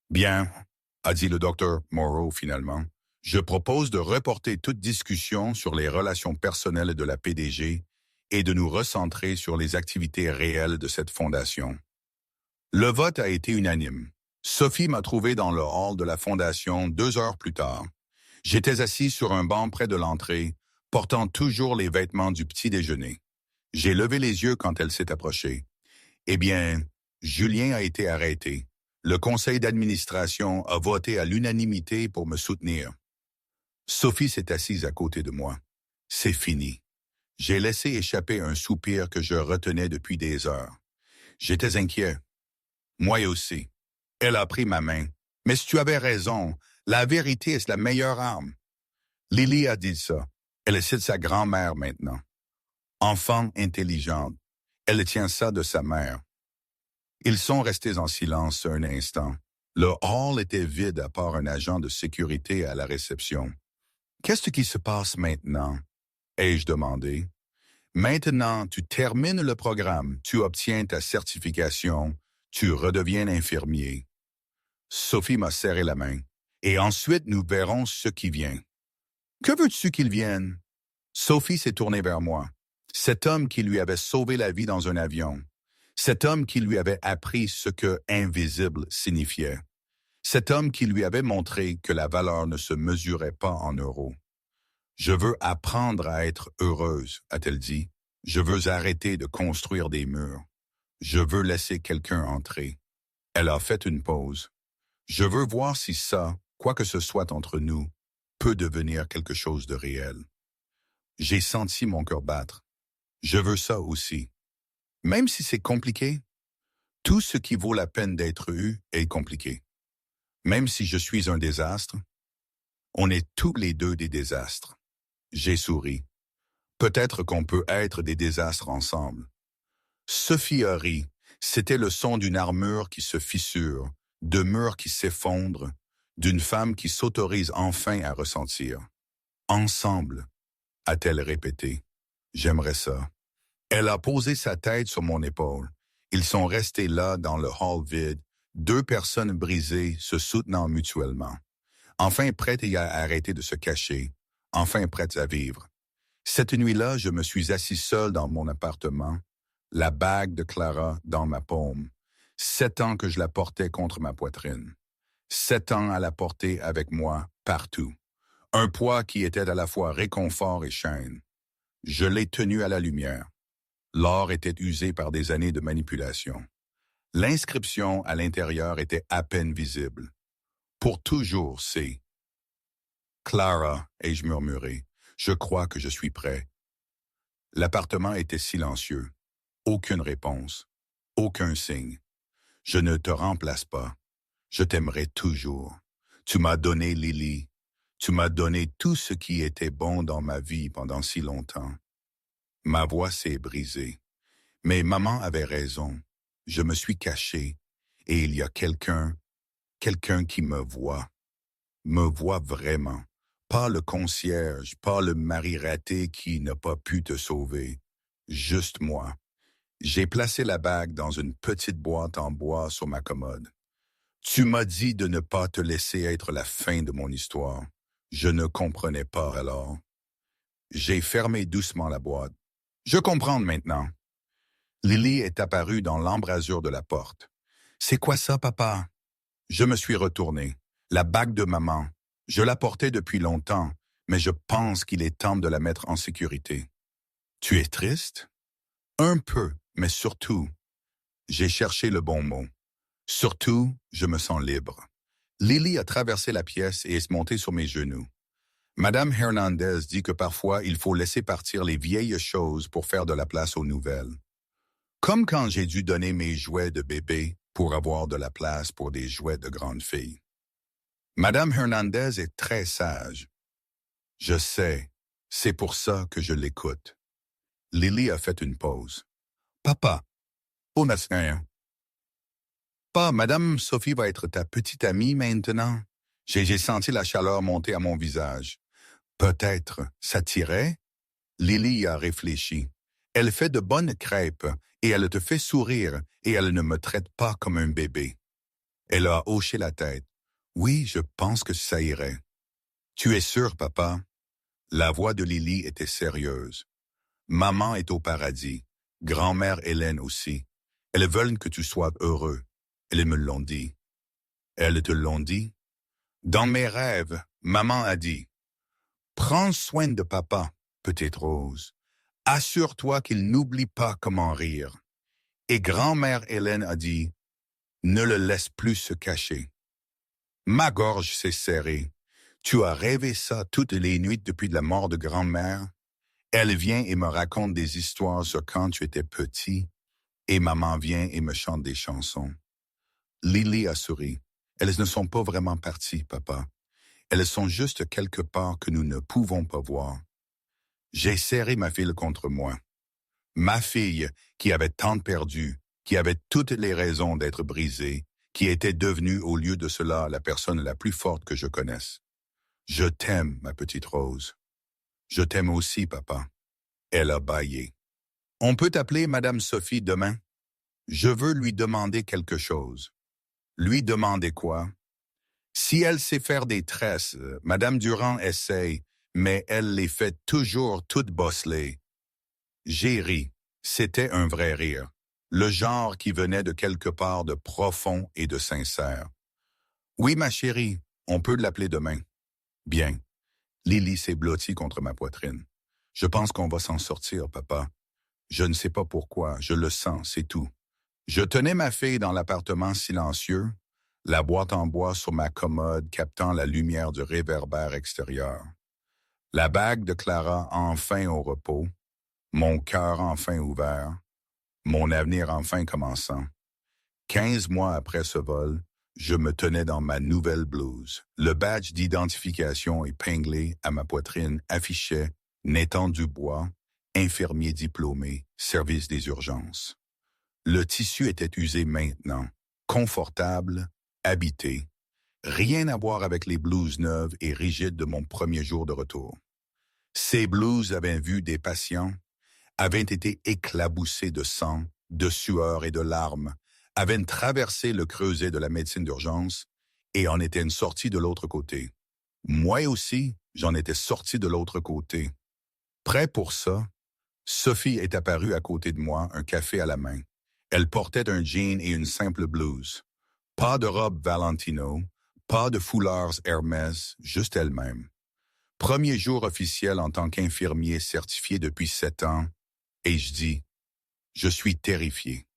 Bien, a dit le docteur Moreau finalement, je propose de reporter toute discussion sur les relations personnelles de la PDG et de nous recentrer sur les activités réelles de cette fondation. Le vote a été unanime. Sophie m'a trouvé dans le hall de la fondation 2 heures plus tard. J'étais assis sur un banc près de l'entrée, portant toujours les vêtements du petit déjeuner. J'ai levé les yeux quand elle s'est approchée. Eh bien, Julien a été arrêté. Le conseil d'administration a voté à l'unanimité pour me soutenir. Sophie s'est assise à côté de moi. C'est fini. J'ai laissé échapper un soupir que je retenais depuis des heures. J'étais inquiet. Moi aussi. Elle a pris ma main. Mais si tu avais raison, la vérité est la meilleure arme. Lily a dit ça. Elle cite sa grand-mère maintenant. Enfant intelligente. Elle tient ça de sa mère. Ils sont restés en silence un instant. Le hall était vide à part un agent de sécurité à la réception. Qu'est-ce qui se passe maintenant? Ai-je demandé. Maintenant, tu termines le programme, tu obtiens ta certification, tu redeviens infirmier. Sophie m'a serré la main. Et ensuite, nous verrons ce qui vient. Que veux-tu qu'il vienne? Sophie s'est tournée vers moi. Cet homme qui lui avait sauvé la vie dans un avion. Cet homme qui lui avait appris ce que invisible signifiait. Cet homme qui lui avait montré que la valeur ne se mesurait pas en euros. Je veux apprendre à être heureuse, a-t-elle dit. Je veux arrêter de construire des murs. Je veux laisser quelqu'un entrer. Elle a fait une pause. Je veux voir si ça, quoi que ce soit entre nous, peut devenir quelque chose de réel. J'ai senti mon cœur battre. Je veux ça aussi. Même si c'est compliqué, tout ce qui vaut la peine d'être eu est compliqué. Même si je suis un désastre, on est tous les deux des désastres. J'ai souri. Peut-être qu'on peut être des désastres ensemble. Sophie a ri. C'était le son d'une armure qui se fissure, de murs qui s'effondrent, d'une femme qui s'autorise enfin à ressentir. Ensemble, a-t-elle répété. J'aimerais ça. Elle a posé sa tête sur mon épaule. Ils sont restés là dans le hall vide, 2 personnes brisées se soutenant mutuellement. Enfin prêtes à arrêter de se cacher, enfin prêtes à vivre. Cette nuit-là, je me suis assis seul dans mon appartement, la bague de Clara dans ma paume. 7 ans que je la portais contre ma poitrine. 7 ans à la porter avec moi partout. Un poids qui était à la fois réconfort et chaîne. Je l'ai tenue à la lumière. L'or était usé par des années de manipulation. L'inscription à l'intérieur était à peine visible. Pour toujours, c'est Clara, ai-je murmuré. Je crois que je suis prêt. L'appartement était silencieux. Aucune réponse. Aucun signe. Je ne te remplace pas. Je t'aimerai toujours. Tu m'as donné Lily. Tu m'as donné tout ce qui était bon dans ma vie pendant si longtemps. Ma voix s'est brisée. Mais maman avait raison. Je me suis caché. Et il y a quelqu'un qui me voit vraiment. Pas le concierge, pas le mari raté qui n'a pas pu te sauver. Juste moi. J'ai placé la bague dans une petite boîte en bois sur ma commode. Tu m'as dit de ne pas te laisser être la fin de mon histoire. Je ne comprenais pas alors. J'ai fermé doucement la boîte. Je comprends maintenant. Lily est apparue dans l'embrasure de la porte. C'est quoi ça, papa? Je me suis retourné. La bague de maman. Je la portais depuis longtemps, mais je pense qu'il est temps de la mettre en sécurité. Tu es triste? Un peu, mais surtout, j'ai cherché le bon mot. Surtout, je me sens libre. Lily a traversé la pièce et est montée sur mes genoux. Madame Hernandez dit que parfois il faut laisser partir les vieilles choses pour faire de la place aux nouvelles. Comme quand j'ai dû donner mes jouets de bébé pour avoir de la place pour des jouets de grande fille. Madame Hernandez est très sage. Je sais, c'est pour ça que je l'écoute. Lily a fait une pause. Papa, oh rien. Pas, Madame Sophie va être ta petite amie maintenant. J'ai senti la chaleur monter à mon visage. Peut-être, ça t'irait? Lily a réfléchi. Elle fait de bonnes crêpes et elle te fait sourire et elle ne me traite pas comme un bébé. Elle a hoché la tête. Oui, je pense que ça irait. Tu es sûr, papa? La voix de Lily était sérieuse. Maman est au paradis. Grand-mère Hélène aussi. Elles veulent que tu sois heureux. Elles me l'ont dit. Elles te l'ont dit? Dans mes rêves, maman a dit, prends soin de papa, petite Rose. Assure-toi qu'il n'oublie pas comment rire. Et grand-mère Hélène a dit, ne le laisse plus se cacher. Ma gorge s'est serrée. Tu as rêvé ça toutes les nuits depuis la mort de grand-mère? Elle vient et me raconte des histoires sur quand tu étais petit, et maman vient et me chante des chansons. Lily a souri. Elles ne sont pas vraiment parties, papa. Elles sont juste quelque part que nous ne pouvons pas voir. J'ai serré ma fille contre moi. Ma fille, qui avait tant perdu, qui avait toutes les raisons d'être brisée, qui était devenue au lieu de cela la personne la plus forte que je connaisse. Je t'aime, ma petite Rose. Je t'aime aussi, papa. Elle a bâillé. On peut t'appeler Madame Sophie demain? Je veux lui demander quelque chose. Lui demander quoi? Si elle sait faire des tresses, Madame Durand essaye, mais elle les fait toujours toutes bosselées. J'ai ri. C'était un vrai rire. Le genre qui venait de quelque part de profond et de sincère. Oui, ma chérie, on peut l'appeler demain. Bien. Lily s'est blottie contre ma poitrine. Je pense qu'on va s'en sortir, papa. Je ne sais pas pourquoi, je le sens, c'est tout. Je tenais ma fille dans l'appartement silencieux, la boîte en bois sur ma commode captant la lumière du réverbère extérieur. La bague de Clara enfin au repos, mon cœur enfin ouvert, mon avenir enfin commençant. 15 mois après ce vol, je me tenais dans ma nouvelle blouse. Le badge d'identification épinglé à ma poitrine affichait Nathan Dubois, infirmier diplômé, service des urgences. Le tissu était usé maintenant, confortable, habité. Rien à voir avec les blouses neuves et rigides de mon premier jour de retour. Ces blouses avaient vu des patients, avaient été éclaboussées de sang, de sueur et de larmes, avaient traversé le creuset de la médecine d'urgence et en étaient sortis de l'autre côté. Moi aussi, j'en étais sorti de l'autre côté. Prêt pour ça, Sophie est apparue à côté de moi, un café à la main. Elle portait un jean et une simple blouse. Pas de robe Valentino, pas de foulards Hermès, juste elle-même. Premier jour officiel en tant qu'infirmier certifié depuis 7 ans, et je dis, je suis terrifié.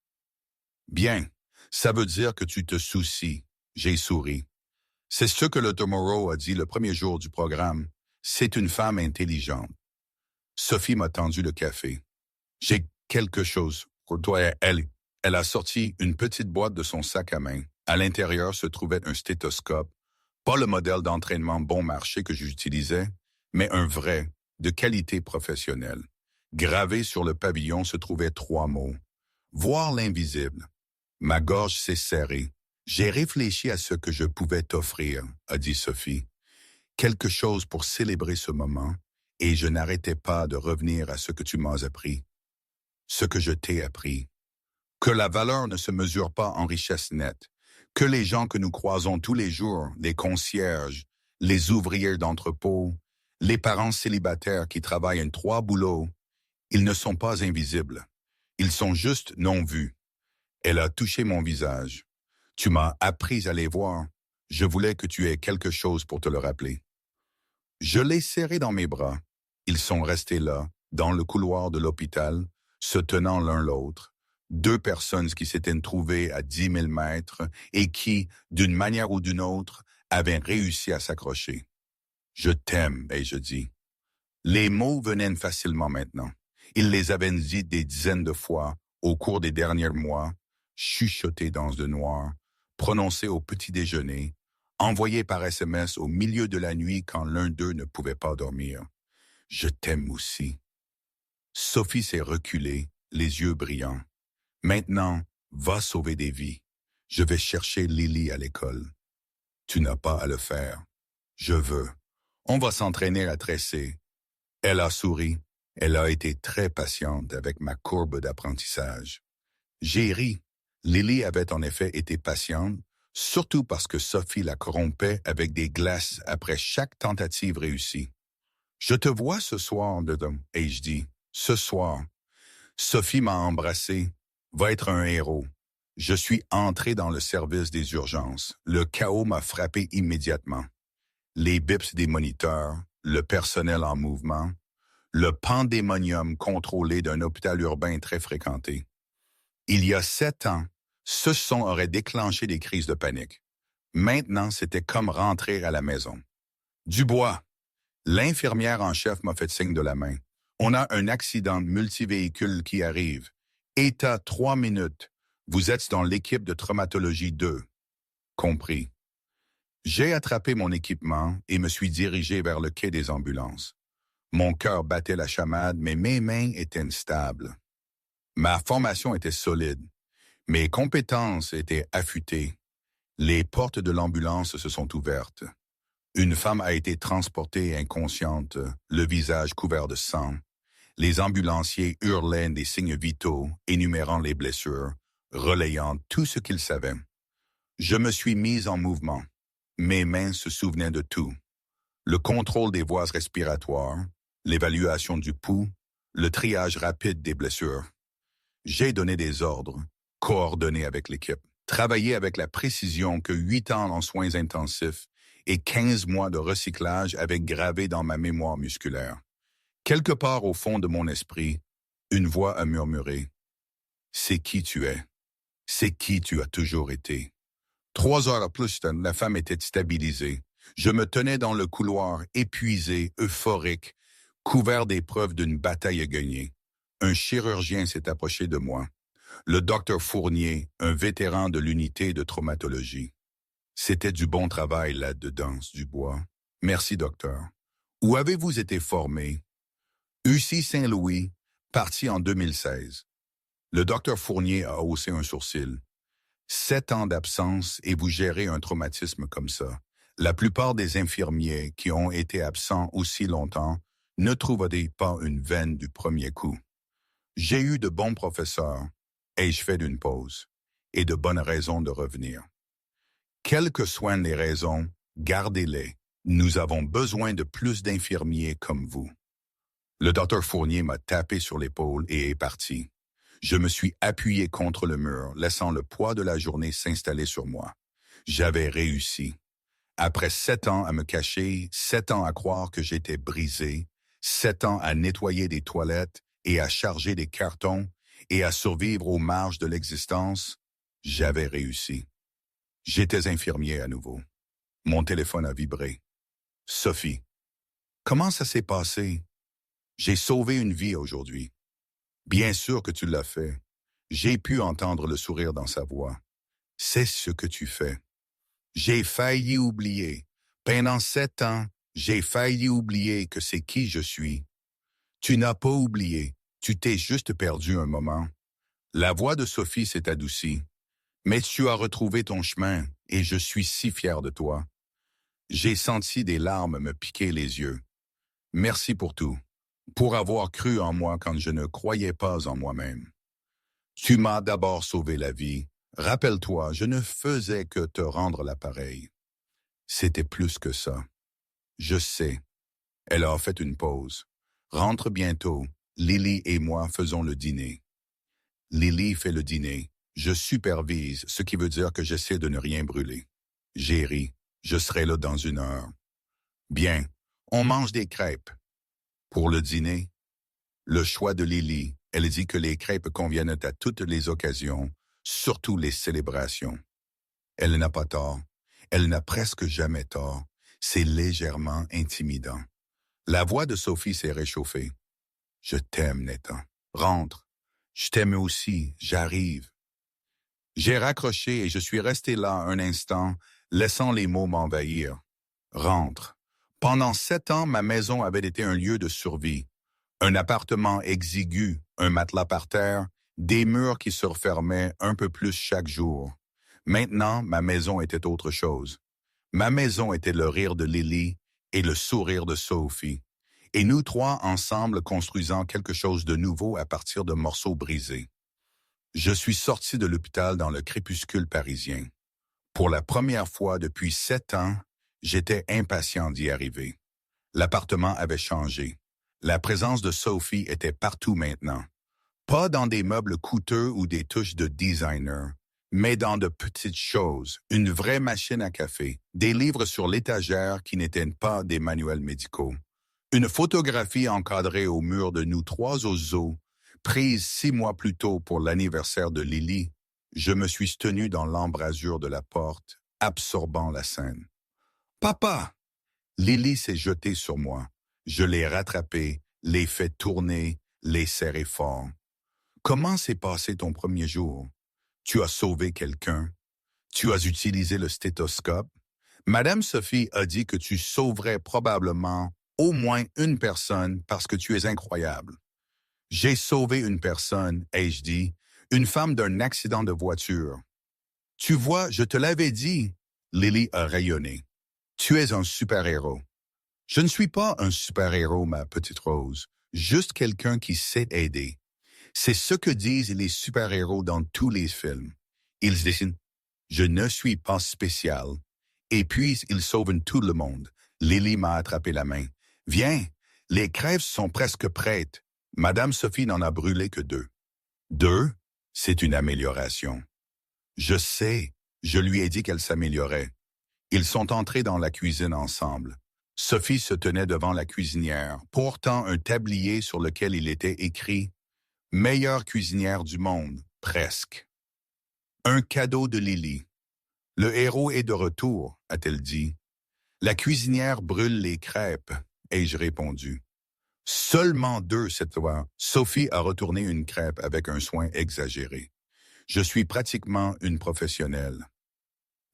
Bien, ça veut dire que tu te soucies. J'ai souri. C'est ce que le Tomorrow a dit le premier jour du programme. C'est une femme intelligente. Sophie m'a tendu le café. J'ai quelque chose pour toi. Elle a sorti une petite boîte de son sac à main. À l'intérieur se trouvait un stéthoscope, pas le modèle d'entraînement bon marché que j'utilisais, mais un vrai, de qualité professionnelle. Gravé sur le pavillon se trouvaient 3 mots. Voir l'invisible. Ma gorge s'est serrée. J'ai réfléchi à ce que je pouvais t'offrir, a dit Sophie. Quelque chose pour célébrer ce moment, et je n'arrêtais pas de revenir à ce que tu m'as appris. Ce que je t'ai appris. Que la valeur ne se mesure pas en richesse nette, que les gens que nous croisons tous les jours, les concierges, les ouvriers d'entrepôt, les parents célibataires qui travaillent en 3 boulots, ils ne sont pas invisibles. Ils sont juste non vus. Elle a touché mon visage. Tu m'as appris à les voir. Je voulais que tu aies quelque chose pour te le rappeler. Je l'ai serré dans mes bras. Ils sont restés là, dans le couloir de l'hôpital, se tenant l'un l'autre, 2 personnes qui s'étaient trouvées à 10 000 mètres et qui, d'une manière ou d'une autre, avaient réussi à s'accrocher. Je t'aime, ai-je dit. Les mots venaient facilement maintenant. Il les avait dit des dizaines de fois au cours des derniers mois, chuchotés dans le noir, prononcés au petit déjeuner, envoyés par SMS au milieu de la nuit quand l'un d'eux ne pouvait pas dormir. Je t'aime aussi. Sophie s'est reculée, les yeux brillants. Maintenant, va sauver des vies. Je vais chercher Lily à l'école. Tu n'as pas à le faire. Je veux. On va s'entraîner à tresser. Elle a souri. Elle a été très patiente avec ma courbe d'apprentissage. J'ai ri. Lily avait en effet été patiente, surtout parce que Sophie la corrompait avec des glaces après chaque tentative réussie. Je te vois ce soir, ai-je dit. Ce soir. Sophie m'a embrassé. Va être un héros. Je suis entré dans le service des urgences. Le chaos m'a frappé immédiatement. Les bips des moniteurs, le personnel en mouvement, le pandémonium contrôlé d'un hôpital urbain très fréquenté. Il y a 7 ans, ce son aurait déclenché des crises de panique. Maintenant, c'était comme rentrer à la maison. Dubois, l'infirmière en chef m'a fait signe de la main. On a un accident multivéhicule qui arrive. État 3 minutes. Vous êtes dans l'équipe de traumatologie 2. Compris. J'ai attrapé mon équipement et me suis dirigé vers le quai des ambulances. Mon cœur battait la chamade, mais mes mains étaient instables. Ma formation était solide. Mes compétences étaient affûtées. Les portes de l'ambulance se sont ouvertes. Une femme a été transportée inconsciente, le visage couvert de sang. Les ambulanciers hurlaient des signes vitaux, énumérant les blessures, relayant tout ce qu'ils savaient. Je me suis mis en mouvement. Mes mains se souvenaient de tout. Le contrôle des voies respiratoires, l'évaluation du pouls, le triage rapide des blessures. J'ai donné des ordres, coordonné avec l'équipe, travaillé avec la précision que 8 ans en soins intensifs et 15 mois de recyclage avaient gravé dans ma mémoire musculaire. Quelque part au fond de mon esprit, une voix a murmuré. C'est qui tu es. C'est qui tu as toujours été. 3 heures plus tard, la femme était stabilisée. Je me tenais dans le couloir, épuisé, euphorique, couvert des preuves d'une bataille gagnée. Un chirurgien s'est approché de moi. Le docteur Fournier, un vétéran de l'unité de traumatologie. C'était du bon travail là-dedans, Dubois. Merci, docteur. Où avez-vous été formé? UC Saint-Louis, parti en 2016. Le docteur Fournier a haussé un sourcil. 7 ans d'absence et vous gérez un traumatisme comme ça. La plupart des infirmiers qui ont été absents aussi longtemps ne trouveraient pas une veine du premier coup. J'ai eu de bons professeurs, ai-je fait d'une pause, et de bonnes raisons de revenir. Quelles que soient les raisons, gardez-les. Nous avons besoin de plus d'infirmiers comme vous. Le docteur Fournier m'a tapé sur l'épaule et est parti. Je me suis appuyé contre le mur, laissant le poids de la journée s'installer sur moi. J'avais réussi. Après 7 ans à me cacher, 7 ans à croire que j'étais brisé, 7 ans à nettoyer des toilettes et à charger des cartons et à survivre aux marges de l'existence, j'avais réussi. J'étais infirmier à nouveau. Mon téléphone a vibré. Sophie. Comment ça s'est passé? J'ai sauvé une vie aujourd'hui. Bien sûr que tu l'as fait. J'ai pu entendre le sourire dans sa voix. C'est ce que tu fais. J'ai failli oublier. Pendant 7 ans, j'ai failli oublier que c'est qui je suis. Tu n'as pas oublié. Tu t'es juste perdu un moment. La voix de Sophie s'est adoucie. Mais tu as retrouvé ton chemin et je suis si fier de toi. J'ai senti des larmes me piquer les yeux. Merci pour tout. Pour avoir cru en moi quand je ne croyais pas en moi-même. Tu m'as d'abord sauvé la vie. Rappelle-toi, je ne faisais que te rendre l'appareil. C'était plus que ça. Je sais. Elle a fait une pause. Rentre bientôt. Lily et moi faisons le dîner. Lily fait le dîner. Je supervise, ce qui veut dire que j'essaie de ne rien brûler. J'ai ri. Je serai là dans 1 heure. Bien. On mange des crêpes. Pour le dîner, Le choix de Lily, elle dit que les crêpes conviennent à toutes les occasions, surtout les célébrations. Elle n'a pas tort. Elle n'a presque jamais tort. C'est légèrement intimidant. La voix de Sophie s'est réchauffée. Je t'aime, Nathan. Rentre. Je t'aime aussi. J'arrive. J'ai raccroché et je suis resté là un instant, laissant les mots m'envahir. Rentre. Pendant 7 ans, ma maison avait été un lieu de survie. Un appartement exigu, un matelas par terre, des murs qui se refermaient un peu plus chaque jour. Maintenant, ma maison était autre chose. Ma maison était le rire de Lily et le sourire de Sophie. Et nous trois ensemble construisant quelque chose de nouveau à partir de morceaux brisés. Je suis sorti de l'hôpital dans le crépuscule parisien. Pour la première fois depuis 7 ans, j'étais impatient d'y arriver. L'appartement avait changé. La présence de Sophie était partout maintenant. Pas dans des meubles coûteux ou des touches de designer, mais dans de petites choses, une vraie machine à café, des livres sur l'étagère qui n'étaient pas des manuels médicaux, une photographie encadrée au mur de nous trois au zoo, prise 6 mois plus tôt pour l'anniversaire de Lily. Je me suis tenu dans l'embrasure de la porte, absorbant la scène. « Papa !» Lily s'est jetée sur moi. Je l'ai rattrapée, l'ai fait tourner, l'ai serré fort. « Comment s'est passé ton premier jour? Tu as sauvé quelqu'un? Tu as utilisé le stéthoscope? Madame Sophie a dit que tu sauverais probablement au moins une personne parce que tu es incroyable. J'ai sauvé une personne, ai-je dit, une femme d'un accident de voiture. Tu vois, je te l'avais dit. » Lily a rayonné. Tu es un super-héros. Je ne suis pas un super-héros, ma petite Rose, juste quelqu'un qui sait aider. C'est ce que disent les super-héros dans tous les films. Ils disent « Je ne suis pas spécial ». Et puis, ils sauvent tout le monde. Lily m'a attrapé la main. « Viens, les crêpes sont presque prêtes. Madame Sophie n'en a brûlé que 2. » 2, c'est une amélioration. Je sais, je lui ai dit qu'elle s'améliorait. Ils sont entrés dans la cuisine ensemble. Sophie se tenait devant la cuisinière, portant un tablier sur lequel il était écrit « Meilleure cuisinière du monde, presque ». Un cadeau de Lily. « Le héros est de retour », a-t-elle dit. « La cuisinière brûle les crêpes », ai-je répondu. Seulement 2 cette fois. Sophie a retourné une crêpe avec un soin exagéré. Je suis pratiquement une professionnelle.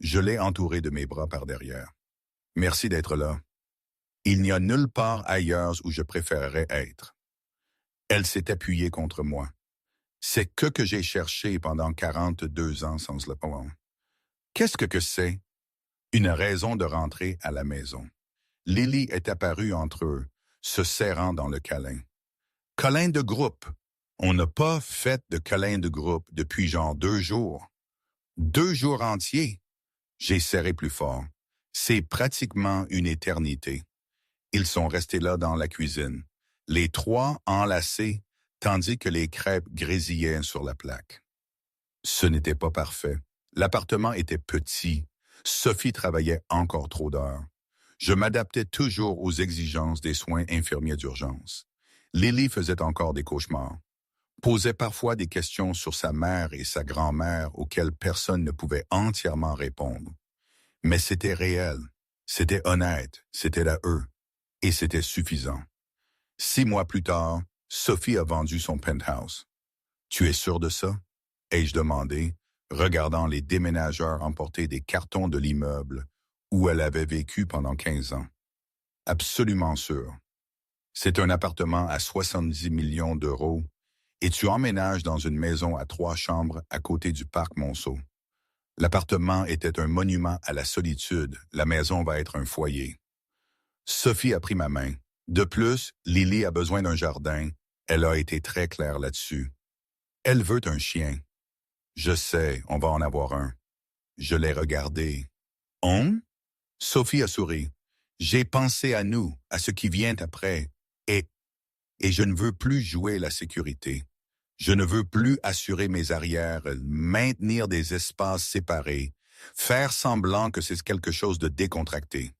Je l'ai entourée de mes bras par derrière. Merci d'être là. Il n'y a nulle part ailleurs où je préférerais être. Elle s'est appuyée contre moi. C'est que j'ai cherché pendant 42 ans sans le prendre. Qu'est-ce que c'est? Une raison de rentrer à la maison. Lily est apparue entre eux, se serrant dans le câlin. Câlin de groupe. On n'a pas fait de câlin de groupe depuis genre 2 jours. 2 jours entiers. J'ai serré plus fort. C'est pratiquement une éternité. Ils sont restés là dans la cuisine, les 3 enlacés, tandis que les crêpes grésillaient sur la plaque. Ce n'était pas parfait. L'appartement était petit. Sophie travaillait encore trop d'heures. Je m'adaptais toujours aux exigences des soins infirmiers d'urgence. Lily faisait encore des cauchemars. Posait parfois des questions sur sa mère et sa grand-mère auxquelles personne ne pouvait entièrement répondre. Mais c'était réel, c'était honnête, c'était à eux. Et c'était suffisant. 6 mois plus tard, Sophie a vendu son penthouse. « Tu es sûr de ça? » ai-je demandé, regardant les déménageurs emporter des cartons de l'immeuble où elle avait vécu pendant 15 ans. « Absolument sûr. C'est un appartement à 70 millions d'euros et tu emménages dans une maison à 3 chambres à côté du parc Monceau. L'appartement était un monument à la solitude, la maison va être un foyer. » Sophie a pris ma main. De plus, Lily a besoin d'un jardin. Elle a été très claire là-dessus. Elle veut un chien. Je sais, on va en avoir un. Je l'ai regardé. On? Sophie a souri. J'ai pensé à nous, à ce qui vient après. Et je ne veux plus jouer la sécurité. Je ne veux plus assurer mes arrières, maintenir des espaces séparés, faire semblant que c'est quelque chose de décontracté.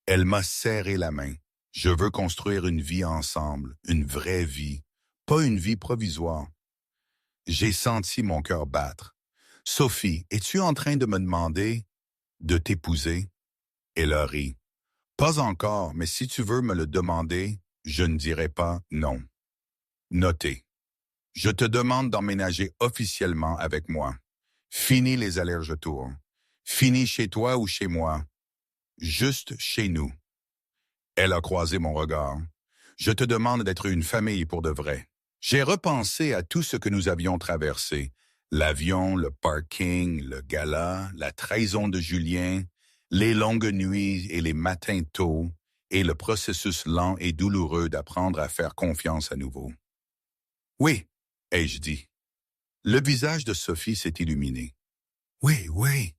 Elle m'a serré la main. Je veux construire une vie ensemble, une vraie vie, pas une vie provisoire. J'ai senti mon cœur battre. Sophie, es-tu en train de me demander de t'épouser? Elle a ri. Pas encore, mais si tu veux me le demander, je ne dirai pas non. Notez. Je te demande d'emménager officiellement avec moi. Fini les allers-retours. Fini chez toi ou chez moi. Juste chez nous. Elle a croisé mon regard. Je te demande d'être une famille pour de vrai. J'ai repensé à tout ce que nous avions traversé. L'avion, le parking, le gala, la trahison de Julien, les longues nuits et les matins tôt, et le processus lent et douloureux d'apprendre à faire confiance à nouveau. Oui, ai-je dit. Le visage de Sophie s'est illuminé. Oui, oui.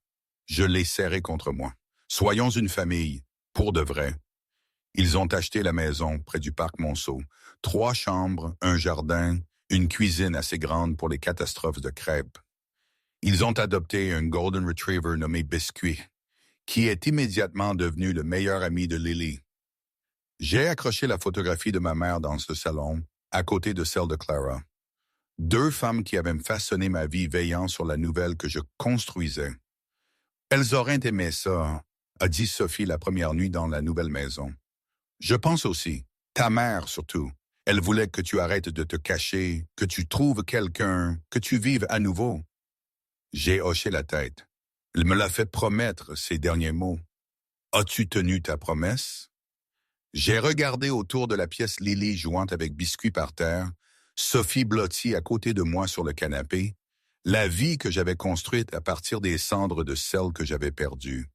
Je l'ai serré contre moi. Soyons une famille, pour de vrai. Ils ont acheté la maison près du parc Monceau. 3 chambres, un jardin, une cuisine assez grande pour les catastrophes de crêpes. Ils ont adopté un Golden Retriever nommé Biscuit, qui est immédiatement devenu le meilleur ami de Lily. J'ai accroché la photographie de ma mère dans ce salon, à côté de celle de Clara. 2 femmes qui avaient façonné ma vie veillant sur la nouvelle que je construisais. Elles auraient aimé ça, a dit Sophie la première nuit dans la nouvelle maison. Je pense aussi, ta mère surtout, elle voulait que tu arrêtes de te cacher, que tu trouves quelqu'un, que tu vives à nouveau. J'ai hoché la tête. Elle me l'a fait promettre ces derniers mots. As-tu tenu ta promesse? J'ai regardé autour de la pièce Lily jouant avec Biscuit par terre, Sophie blottie à côté de moi sur le canapé, la vie que j'avais construite à partir des cendres de celle que j'avais perdue.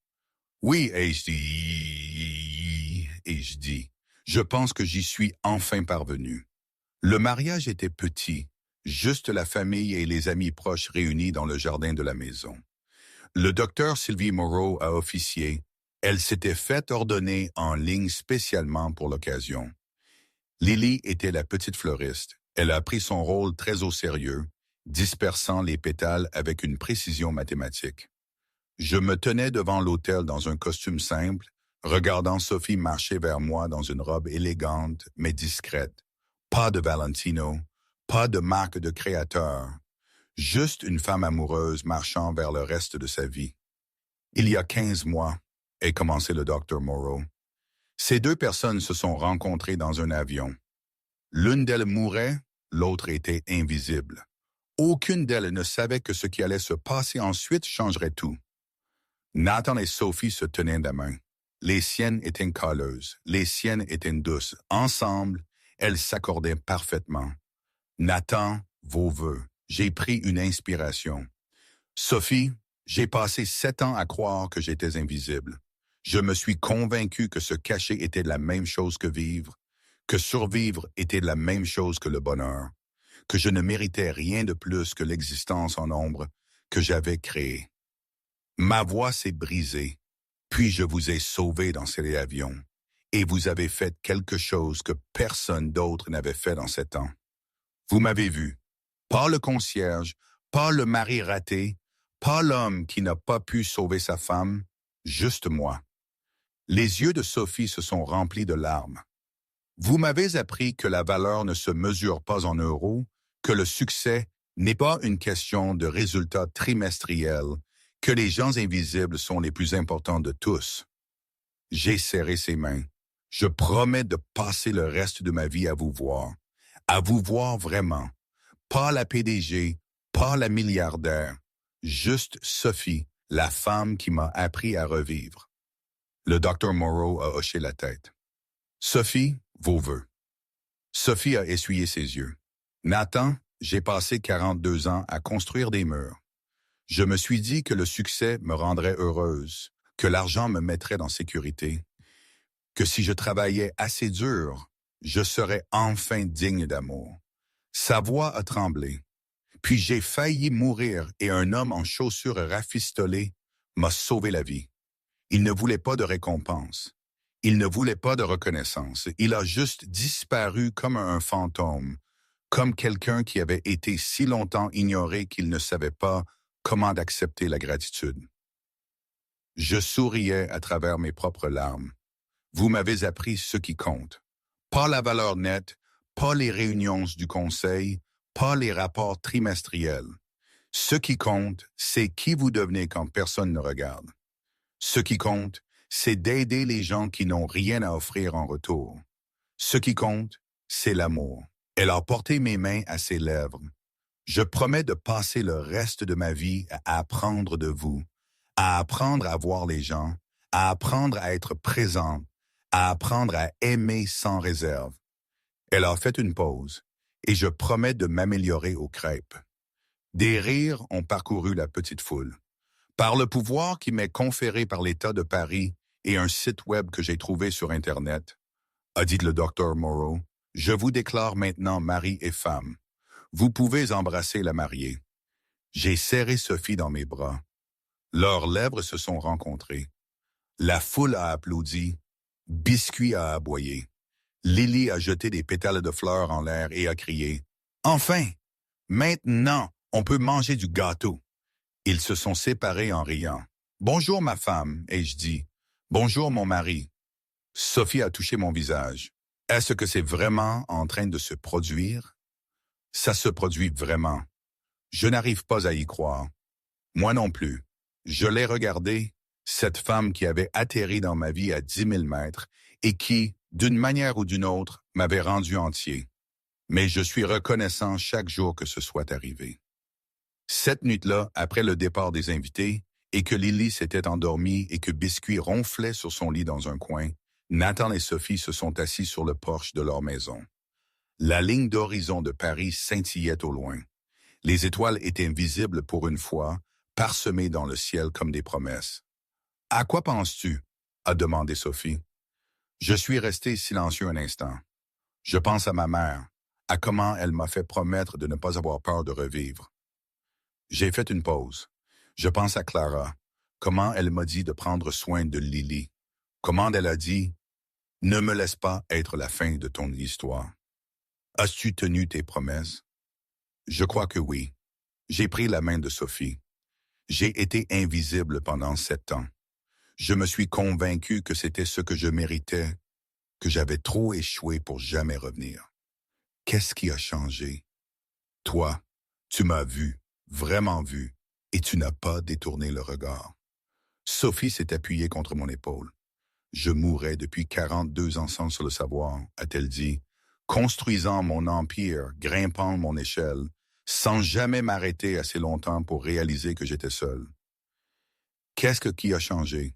Oui, ai-je dit, je pense que j'y suis enfin parvenu. Le mariage était petit, juste la famille et les amis proches réunis dans le jardin de la maison. Le docteur Sylvie Moreau a officié. Elle s'était faite ordonner en ligne spécialement pour l'occasion. Lily était la petite fleuriste. Elle a pris son rôle très au sérieux, dispersant les pétales avec une précision mathématique. Je me tenais devant l'autel dans un costume simple, regardant Sophie marcher vers moi dans une robe élégante mais discrète. Pas de Valentino, pas de marque de créateur, juste une femme amoureuse marchant vers le reste de sa vie. Il y a 15 mois, a commencé le docteur Moreau. Ces 2 personnes se sont rencontrées dans un avion. L'une d'elles mourait, l'autre était invisible. Aucune d'elles ne savait que ce qui allait se passer ensuite changerait tout. Nathan et Sophie se tenaient la main. Les siennes étaient calleuses, les siennes étaient douces. Ensemble, elles s'accordaient parfaitement. Nathan, vos vœux. J'ai pris une inspiration. Sophie, j'ai passé 7 ans à croire que j'étais invisible. Je me suis convaincu que se cacher était la même chose que vivre, que survivre était la même chose que le bonheur, que je ne méritais rien de plus que l'existence en ombre que j'avais créée. Ma voix s'est brisée, puis je vous ai sauvé dans cet avion, et vous avez fait quelque chose que personne d'autre n'avait fait dans 7 ans. Vous m'avez vu, pas le concierge, pas le mari raté, pas l'homme qui n'a pas pu sauver sa femme, juste moi. Les yeux de Sophie se sont remplis de larmes. Vous m'avez appris que la valeur ne se mesure pas en euros, que le succès n'est pas une question de résultats trimestriels, que les gens invisibles sont les plus importants de tous. J'ai serré ses mains. Je promets de passer le reste de ma vie à vous voir vraiment. Pas la PDG, pas la milliardaire, juste Sophie, la femme qui m'a appris à revivre. Le docteur Moreau a hoché la tête. Sophie, vos vœux. Sophie a essuyé ses yeux. Nathan, j'ai passé 42 ans à construire des murs. Je me suis dit que le succès me rendrait heureuse, que l'argent me mettrait en sécurité, que si je travaillais assez dur, je serais enfin digne d'amour. Sa voix a tremblé. Puis j'ai failli mourir et un homme en chaussures rafistolées m'a sauvé la vie. Il ne voulait pas de récompense. Il ne voulait pas de reconnaissance. Il a juste disparu comme un fantôme, comme quelqu'un qui avait été si longtemps ignoré qu'il ne savait pas comment accepter la gratitude. Je souriais à travers mes propres larmes. Vous m'avez appris ce qui compte. Pas la valeur nette, pas les réunions du conseil, pas les rapports trimestriels. Ce qui compte, c'est qui vous devenez quand personne ne regarde. Ce qui compte, c'est d'aider les gens qui n'ont rien à offrir en retour. Ce qui compte, c'est l'amour. Elle a porté mes mains à ses lèvres. Je promets de passer le reste de ma vie à apprendre de vous, à apprendre à voir les gens, à apprendre à être présente, à apprendre à aimer sans réserve. Elle a fait une pause, et je promets de m'améliorer aux crêpes. Des rires ont parcouru la petite foule. Par le pouvoir qui m'est conféré par l'État de Paris et un site web que j'ai trouvé sur Internet, a dit le docteur Moreau, je vous déclare maintenant mari et femme. Vous pouvez embrasser la mariée. J'ai serré Sophie dans mes bras. Leurs lèvres se sont rencontrées. La foule a applaudi. Biscuit a aboyé. Lily a jeté des pétales de fleurs en l'air et a crié « Enfin! Maintenant, on peut manger du gâteau! » Ils se sont séparés en riant. « Bonjour ma femme » ai-je dit. « Bonjour mon mari. » Sophie a touché mon visage. Est-ce que c'est vraiment en train de se produire? Ça se produit vraiment. Je n'arrive pas à y croire. Moi non plus. Je l'ai regardée, cette femme qui avait atterri dans ma vie à 10 000 mètres et qui, d'une manière ou d'une autre, m'avait rendu entier. Mais je suis reconnaissant chaque jour que ce soit arrivé. Cette nuit-là, après le départ des invités, et que Lily s'était endormie et que Biscuit ronflait sur son lit dans un coin, Nathan et Sophie se sont assis sur le porche de leur maison. La ligne d'horizon de Paris scintillait au loin. Les étoiles étaient visibles pour une fois, parsemées dans le ciel comme des promesses. « À quoi penses-tu? » a demandé Sophie. Je suis resté silencieux un instant. Je pense à ma mère, à comment elle m'a fait promettre de ne pas avoir peur de revivre. J'ai fait une pause. Je pense à Clara, comment elle m'a dit de prendre soin de Lily, comment elle a dit « Ne me laisse pas être la fin de ton histoire. » As-tu tenu tes promesses? Je crois que oui. J'ai pris la main de Sophie. J'ai été invisible pendant 7 ans. Je me suis convaincu que c'était ce que je méritais, que j'avais trop échoué pour jamais revenir. Qu'est-ce qui a changé? Toi, tu m'as vu, vraiment vu, et tu n'as pas détourné le regard. Sophie s'est appuyée contre mon épaule. Je mourais depuis 42 ans sans le savoir, a-t-elle dit, construisant mon empire, grimpant mon échelle, sans jamais m'arrêter assez longtemps pour réaliser que j'étais seul. Qu'est-ce qui a changé?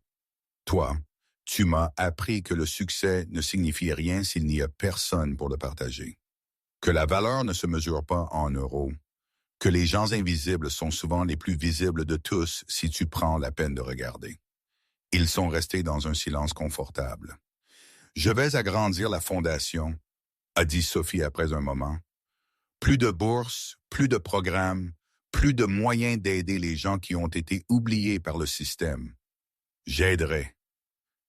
Toi, tu m'as appris que le succès ne signifie rien s'il n'y a personne pour le partager, que la valeur ne se mesure pas en euros, que les gens invisibles sont souvent les plus visibles de tous si tu prends la peine de regarder. Ils sont restés dans un silence confortable. Je vais agrandir la fondation, a dit Sophie après un moment. Plus de bourses, plus de programmes, plus de moyens d'aider les gens qui ont été oubliés par le système. J'aiderai.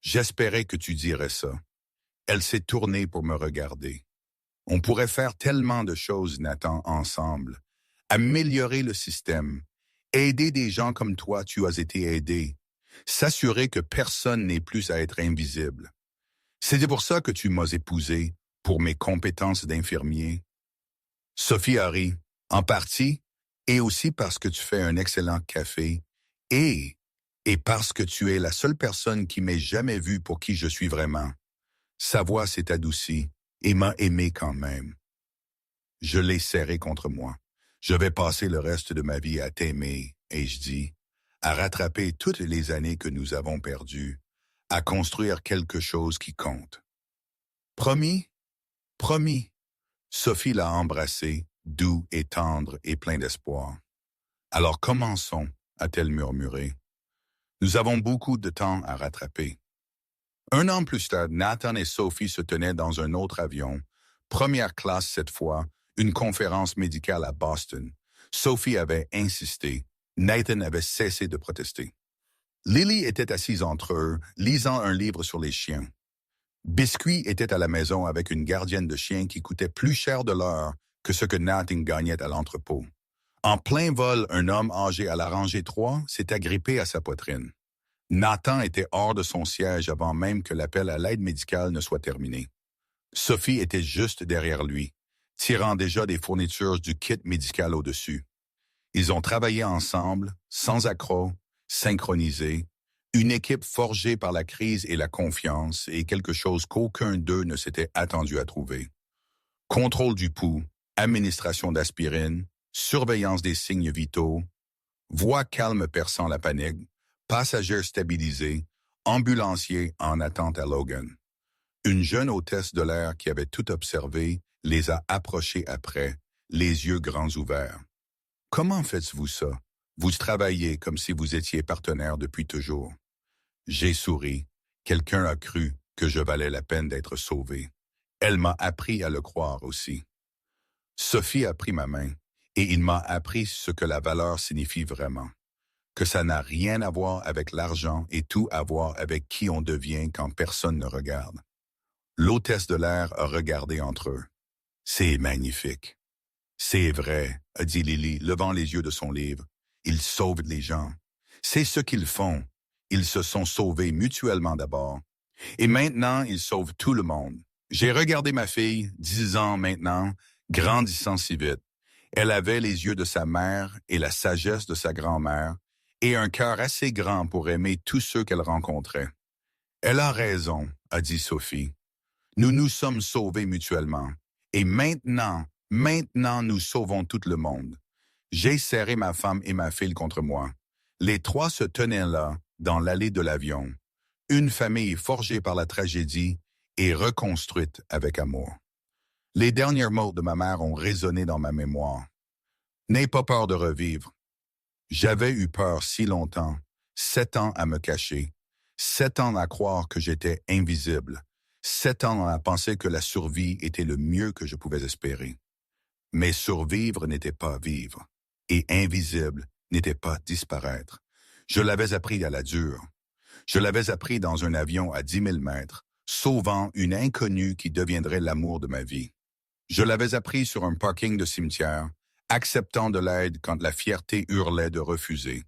J'espérais que tu dirais ça. Elle s'est tournée pour me regarder. On pourrait faire tellement de choses, Nathan, ensemble. Améliorer le système. Aider des gens comme toi, tu as été aidé. S'assurer que personne n'ait plus à être invisible. C'est pour ça que tu m'as épousé, pour mes compétences d'infirmier. Sophie a ri, en partie, et aussi parce que tu fais un excellent café, et parce que tu es la seule personne qui m'ait jamais vu pour qui je suis vraiment. Sa voix s'est adoucie et m'a aimé quand même. Je l'ai serré contre moi. Je vais passer le reste de ma vie à t'aimer, ai-je dit, à rattraper toutes les années que nous avons perdues, à construire quelque chose qui compte. Promis? Promis. Sophie l'a embrassé, doux et tendre et plein d'espoir. Alors commençons, a-t-elle murmuré. Nous avons beaucoup de temps à rattraper. 1 an plus tard, Nathan et Sophie se tenaient dans un autre avion, première classe cette fois, une conférence médicale à Boston. Sophie avait insisté. Nathan avait cessé de protester. Lily était assise entre eux, lisant un livre sur les chiens. Biscuit était à la maison avec une gardienne de chiens qui coûtait plus cher de l'heure que ce que Nathan gagnait à l'entrepôt. En plein vol, un homme âgé à la rangée 3 s'est agrippé à sa poitrine. Nathan était hors de son siège avant même que l'appel à l'aide médicale ne soit terminé. Sophie était juste derrière lui, tirant déjà des fournitures du kit médical au-dessus. Ils ont travaillé ensemble, sans accroc, synchronisés, une équipe forgée par la crise et la confiance et quelque chose qu'aucun d'eux ne s'était attendu à trouver. Contrôle du pouls, administration d'aspirine, surveillance des signes vitaux, voix calme perçant la panique, passagers stabilisés, ambulanciers en attente à Logan. Une jeune hôtesse de l'air qui avait tout observé les a approchés après, les yeux grands ouverts. Comment faites-vous ça? Vous travaillez comme si vous étiez partenaire depuis toujours. J'ai souri. Quelqu'un a cru que je valais la peine d'être sauvé. Elle m'a appris à le croire aussi. Sophie a pris ma main et il m'a appris ce que la valeur signifie vraiment. Que ça n'a rien à voir avec l'argent et tout à voir avec qui on devient quand personne ne regarde. L'hôtesse de l'air a regardé entre eux. C'est magnifique. C'est vrai, a dit Lily, levant les yeux de son livre. Ils sauvent les gens. C'est ce qu'ils font. Ils se sont sauvés mutuellement d'abord. Et maintenant, ils sauvent tout le monde. J'ai regardé ma fille, 10 ans maintenant, grandissant si vite. Elle avait les yeux de sa mère et la sagesse de sa grand-mère, et un cœur assez grand pour aimer tous ceux qu'elle rencontrait. Elle a raison, a dit Sophie. Nous nous sommes sauvés mutuellement. Et maintenant nous sauvons tout le monde. J'ai serré ma femme et ma fille contre moi. Les trois se tenaient là, dans l'allée de l'avion. Une famille forgée par la tragédie et reconstruite avec amour. Les derniers mots de ma mère ont résonné dans ma mémoire. N'aie pas peur de revivre. J'avais eu peur si longtemps, 7 ans à me cacher, 7 ans à croire que j'étais invisible, 7 ans à penser que la survie était le mieux que je pouvais espérer. Mais survivre n'était pas vivre, et invisible n'était pas disparaître. Je l'avais appris à la dure. Je l'avais appris dans un avion à 10 000 mètres, sauvant une inconnue qui deviendrait l'amour de ma vie. Je l'avais appris sur un parking de cimetière, acceptant de l'aide quand la fierté hurlait de refuser.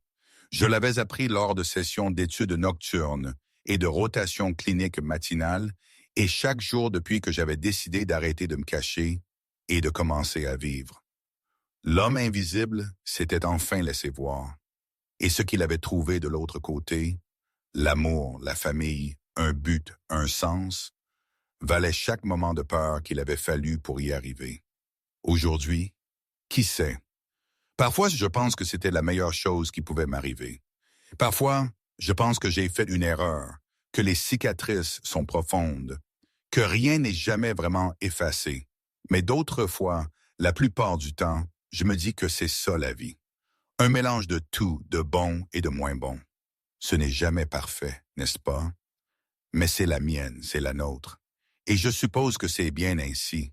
Je l'avais appris lors de sessions d'études nocturnes et de rotations cliniques matinales, et chaque jour depuis que j'avais décidé d'arrêter de me cacher et de commencer à vivre. L'homme invisible s'était enfin laissé voir. Et ce qu'il avait trouvé de l'autre côté, l'amour, la famille, un but, un sens, valait chaque moment de peur qu'il avait fallu pour y arriver. Aujourd'hui, qui sait? Parfois, je pense que c'était la meilleure chose qui pouvait m'arriver. Parfois, je pense que j'ai fait une erreur, que les cicatrices sont profondes, que rien n'est jamais vraiment effacé. Mais d'autres fois, la plupart du temps, je me dis que c'est ça la vie. Un mélange de tout, de bon et de moins bon. Ce n'est jamais parfait, n'est-ce pas? Mais c'est la mienne, c'est la nôtre. Et je suppose que c'est bien ainsi.